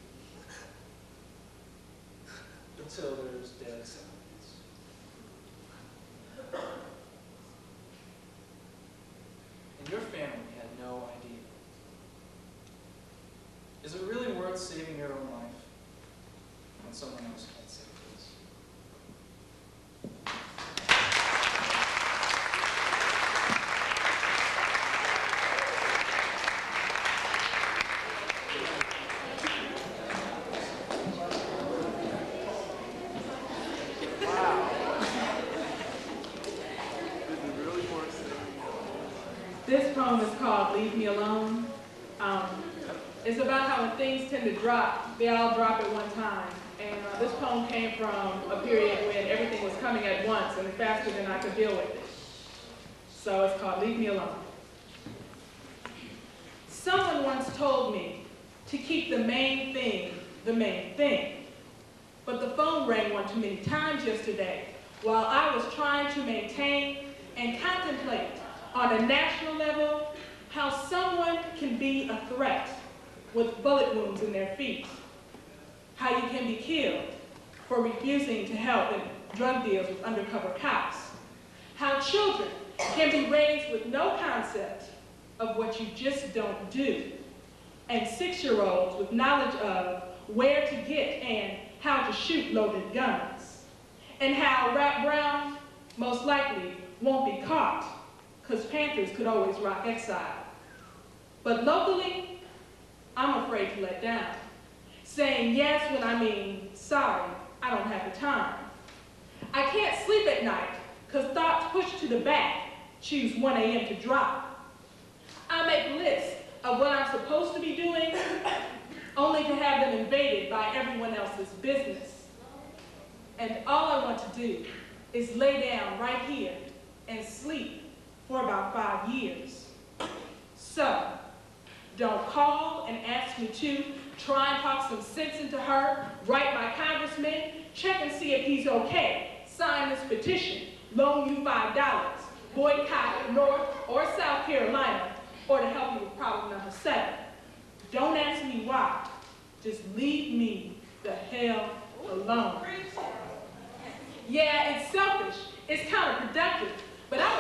until there's dead silence. And your family had no idea. Is it really worth saving your own life when someone else can't save yours? This poem is called Leave Me Alone. It's about how when things tend to drop, they all drop at one time. And this poem came from a period when everything was coming at once and faster than I could deal with it. So it's called Leave Me Alone. Someone once told me to keep the main thing the main thing. But the phone rang one too many times yesterday while I was trying to maintain and contemplate on a national level how someone can be a threat with bullet wounds in their feet, how you can be killed for refusing to help in drug deals with undercover cops, how children can be raised with no concept of what you just don't do, and 6-year-olds with knowledge of where to get and how to shoot loaded guns, and how Rap Brown most likely won't be caught, because Panthers could always rock exile. But locally, I'm afraid to let down, saying yes when I mean sorry, I don't have the time. I can't sleep at night, because thoughts push to the back, choose 1 a.m. to drop. I make lists of what I'm supposed to be doing, only to have them invaded by everyone else's business. And all I want to do is lay down right here and sleep for about 5 years. So, don't call and ask me to, try and talk some sense into her, write my congressman, check and see if he's okay, sign this petition, loan you $5, boycott North or South Carolina, or to help you with problem number 7. Don't ask me why, just leave me the hell alone. Yeah, it's selfish, it's counterproductive, but I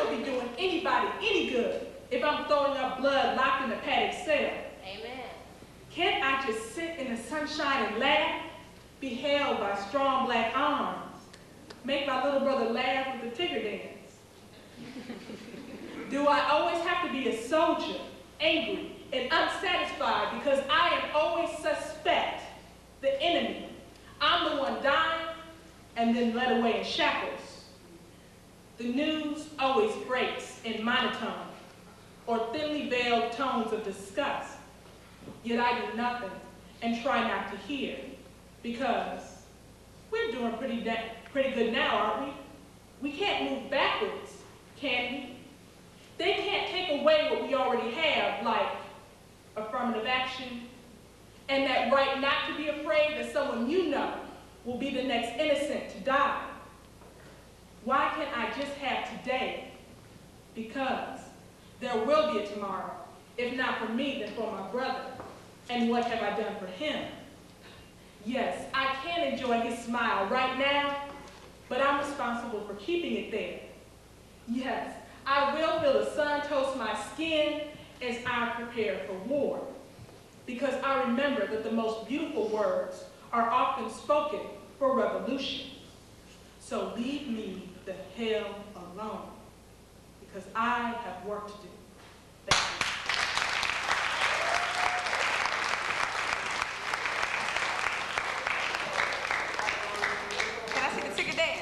I'm throwing up blood locked in a padded cell. Amen. Can't I just sit in the sunshine and laugh, be held by strong black arms, make my little brother laugh with the Tigger dance? Do I always have to be a soldier, angry and unsatisfied because I am always suspect, the enemy? I'm the one dying and then led away in shackles. The news always breaks in monotone or thinly veiled tones of disgust. Yet I do nothing and try not to hear because we're doing pretty good now, aren't we? We can't move backwards, can we? They can't take away what we already have, like affirmative action and that right not to be afraid that someone you know will be the next innocent to die. Why can't I just have today? Because there will be a tomorrow, if not for me, then for my brother. And what have I done for him? Yes, I can enjoy his smile right now, but I'm responsible for keeping it there. Yes, I will feel the sun toast my skin as I prepare for war. Because I remember that the most beautiful words are often spoken for revolution. So leave me the hell alone, because I have work to do. Thank you. Can I see the ticker dance?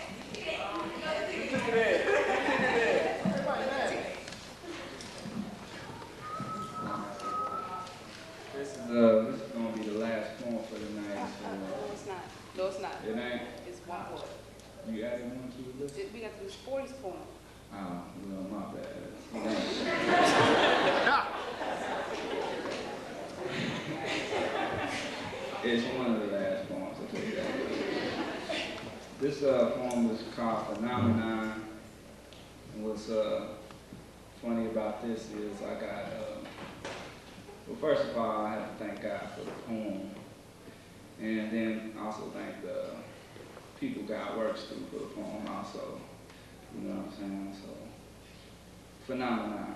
This is gonna be the last poem for the night. No, it's not. No, it's not. It ain't. It's one word. You added one to the list? We got to do 40's poem. Oh, well, my bad. It ain't. It's one of the last poems. I'll tell you that. This poem is called Phenomenon. And what's funny about this is I got, well, first of all, I have to thank God for the poem. And then also thank the people God works through for the poem also. You know what I'm saying? So, Phenomenon.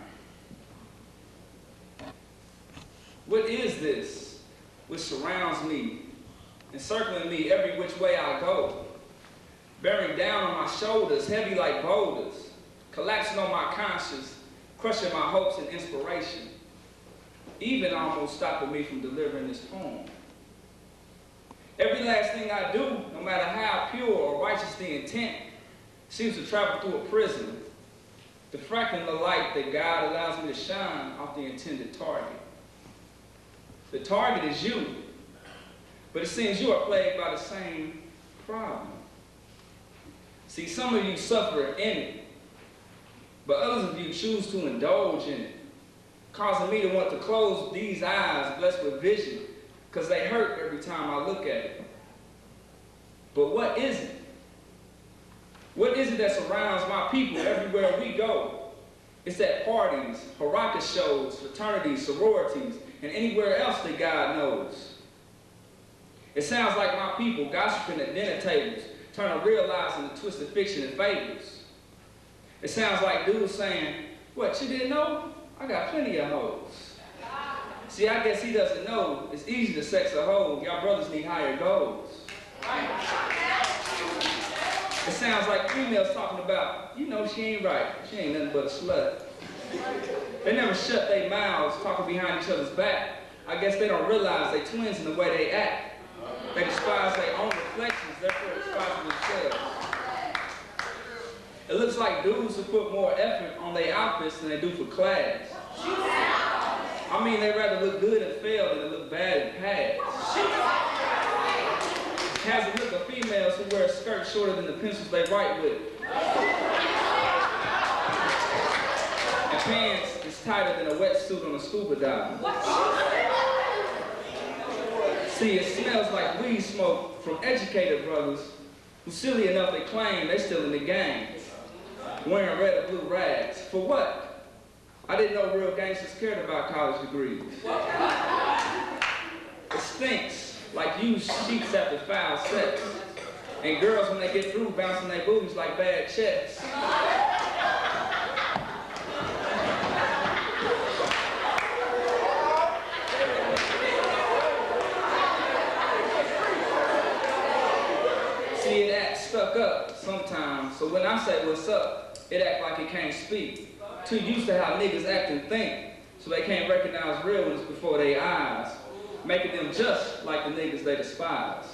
What is this which surrounds me, encircling me every which way I go? Bearing down on my shoulders, heavy like boulders, collapsing on my conscience, crushing my hopes and inspiration, even almost stopping me from delivering this poem. Every last thing I do, no matter how pure or righteous the intent, seems to travel through a prism, diffracting the light that God allows me to shine off the intended target. The target is you, but it seems you are plagued by the same problem. See, some of you suffer in it, but others of you choose to indulge in it, causing me to want to close these eyes blessed with vision, because they hurt every time I look at it. But what is it? What is it that surrounds my people everywhere we go? It's at parties, Haraka shows, fraternities, sororities, and anywhere else that God knows. It sounds like my people gossiping at dinner tables, turning real lies into twisted fiction and fables. It sounds like dudes saying, "What, you didn't know? I got plenty of hoes." See, I guess he doesn't know it's easy to sex a hoe. Y'all brothers need higher goals. It sounds like females talking about, you know she ain't right. She ain't nothing but a slut. They never shut their mouths talking behind each other's back. I guess they don't realize they twins in the way they act. They despise their own reflections, therefore despise themselves. It looks like dudes who put more effort on their outfits than they do for class. I mean, they'd rather look good and fail than to look bad and pass. It has the look of females who wear skirts shorter than the pencils they write with. And pants is tighter than a wetsuit on a scuba diver. See, it smells like weed smoke from educated brothers who, silly enough, they claim they're still in the game, wearing red or blue rags. For what? I didn't know real gangsters cared about college degrees. It stinks like used sheets after foul sex. And girls, when they get through, bouncing their booties like bad checks. so when I say what's up, it act like it can't speak. Too used to how niggas act and think, so they can't recognize realness before their eyes, making them just like the niggas they despise.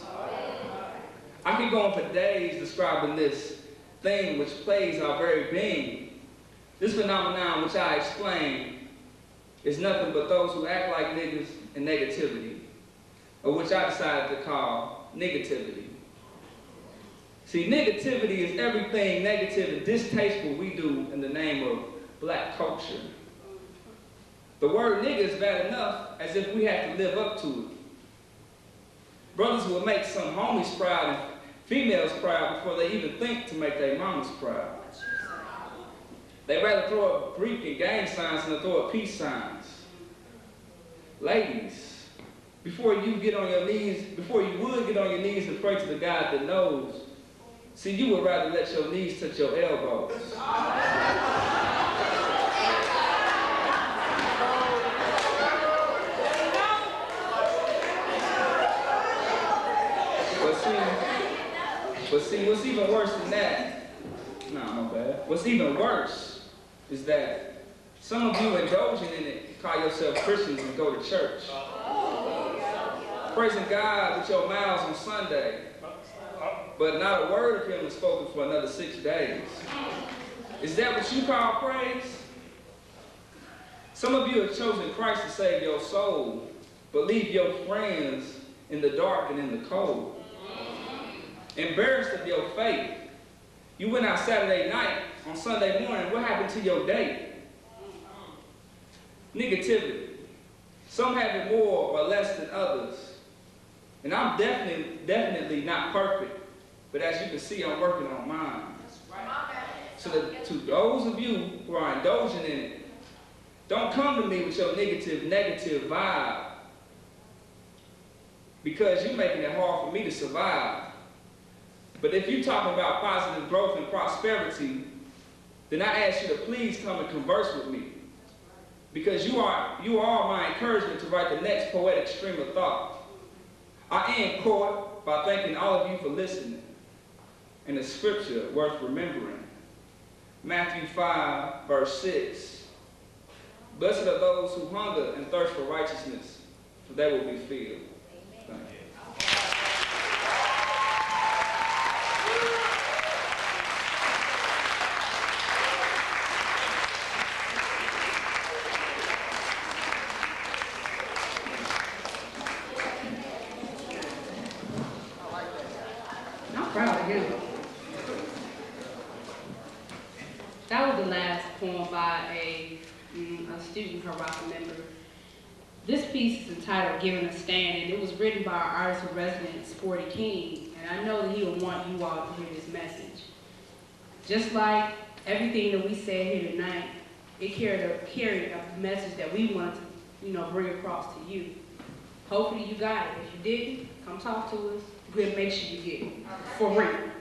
I could go on for days describing this thing which plays our very being. This phenomenon which I explain is nothing but those who act like niggas and negativity, or which I decided to call negativity. See, negativity is everything negative and distasteful we do in the name of black culture. The word nigga is bad enough as if we have to live up to it. Brothers will make some homies proud and females proud before they even think to make their mamas proud. They'd rather throw up Greek and gang signs than to throw up peace signs. Ladies, before you would get on your knees and pray to the God that knows, see, you would rather let your knees touch your elbows. But see, what's even worse than that, no bad. What's even worse is that some of you indulging in it call yourself Christians and go to church. Praising God with your mouths on Sunday, but not a word of him is spoken for another 6 days. Is that what you call praise? Some of you have chosen Christ to save your soul, but leave your friends in the dark and in the cold. Embarrassed of your faith. You went out Saturday night, on Sunday morning, what happened to your date? Negativity. Some have it more or less than others. And I'm definitely not perfect, but as you can see, I'm working on mine. So to those of you who are indulging in it, don't come to me with your negative vibe, because you're making it hard for me to survive. But if you're talking about positive growth and prosperity, then I ask you to please come and converse with me, because you are my encouragement to write the next poetic stream of thought. I end court by thanking all of you for listening, and a scripture worth remembering. Matthew 5, verse 6. Blessed are those who hunger and thirst for righteousness, for they will be filled. Thank you. I'm proud of him. That was the last poem by a student Haraka member. This piece is entitled Giving a Stand, and it was written by our artist in residence, Sporty King, and I know that he will want you all to hear this message. Just like everything that we said here tonight, it carried a message that we wanted to, bring across to you. Hopefully you got it. If you didn't, come talk to us. We'll make sure you get it. For real.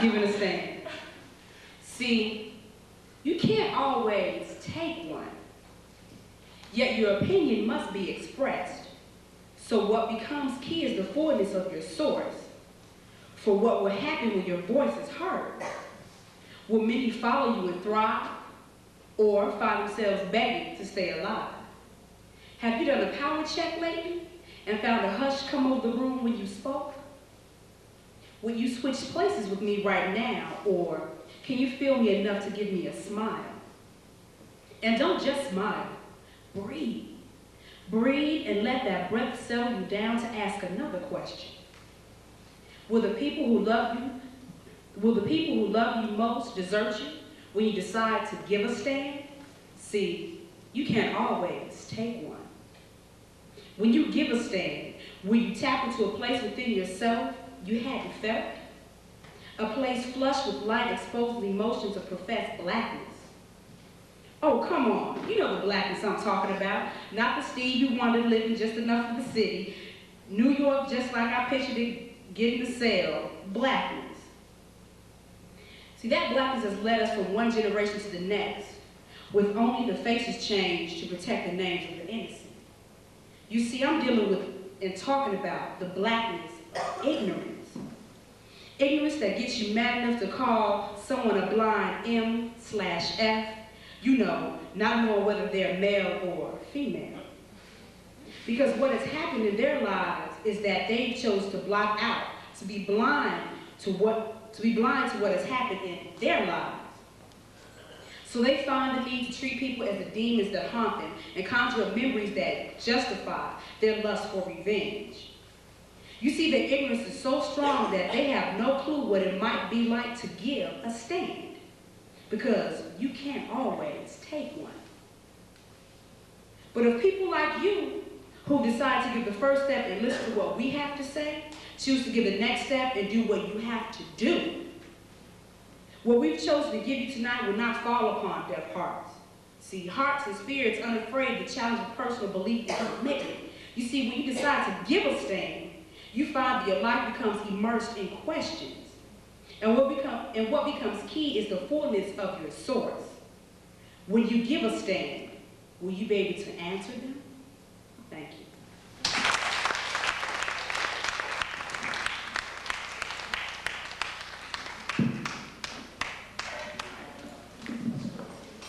Giving a stand. See, you can't always take one, yet your opinion must be expressed. So what becomes key is the fullness of your source. For what will happen when your voice is heard? Will many follow you and thrive, or find themselves begging to stay alive? Have you done a power check lately and found a hush come over the room when you spoke? Will you switch places with me right now, or can you feel me enough to give me a smile? And don't just smile, breathe. Breathe and let that breath settle you down to ask another question. Will the people who love you most desert you when you decide to give a stand? See, you can't always take one. When you give a stand, will you tap into a place within yourself you hadn't felt? A place flushed with light exposing emotions of professed blackness. Oh, come on, you know the blackness I'm talking about. Not the Steve who wanted to live in just enough of the city. New York, just like I pictured it, getting the sale. Blackness. See, that blackness has led us from one generation to the next, with only the faces changed to protect the names of the innocent. You see, I'm dealing with and talking about the blackness of ignorance. Ignorance that gets you mad enough to call someone a blind M/F, you know, not knowing whether they're male or female. Because what has happened in their lives is that they chose to block out, to be blind to what has happened in their lives. So they find the need to treat people as the demons that haunt them and conjure up memories that justify their lust for revenge. You see, their ignorance is so strong that they have no clue what it might be like to give a stand, because you can't always take one. But if people like you, who decide to give the first step and listen to what we have to say, choose to give the next step and do what you have to do, what we've chosen to give you tonight will not fall upon deaf hearts. See, hearts and spirits unafraid to challenge a personal belief and commitment. You see, when you decide to give a stand, you find that your life becomes immersed in questions. And what becomes key is the fullness of your source. When you give a stand, will you be able to answer them? Thank you.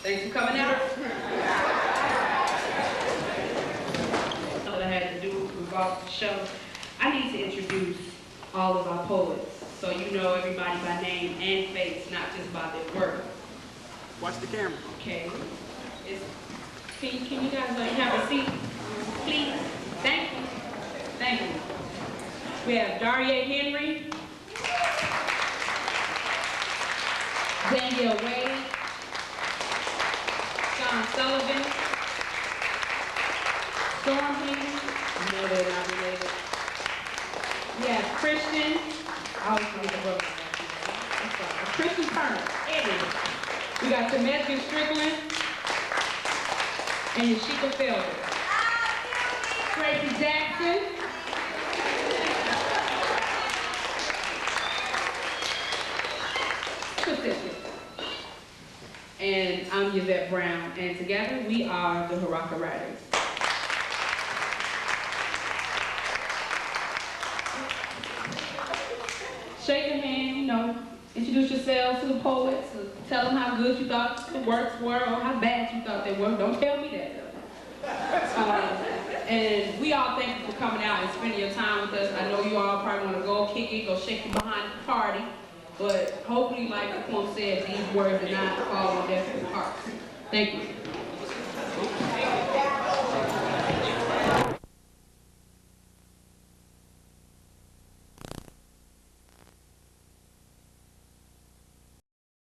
Thanks for coming out. What I had to do about the show, I need to introduce all of our poets, so you know everybody by name and face, not just by their work. Watch the camera. Okay. Can you guys have a seat, please? Thank you. Thank you. We have Daria Henry, Danielle Wade, Sean Sullivan, Storm Henry, no, they're not related. We have Christian, I always forget the brother. Christian Turner, Eddie. We got Temesca Strickland and Yashika Felder. Tracy Jackson. And I'm Yvette Brown, and together we are the Haraka Writers. Shake your hand, you know, introduce yourselves to the poets, tell them how good you thought the works were or how bad you thought they were. Don't tell me that, though. And we all thank you for coming out and spending your time with us. I know you all probably want to go kick it, go shake it behind the party. But hopefully, like the poem said, these words did not fall on deaf hearts. Thank you.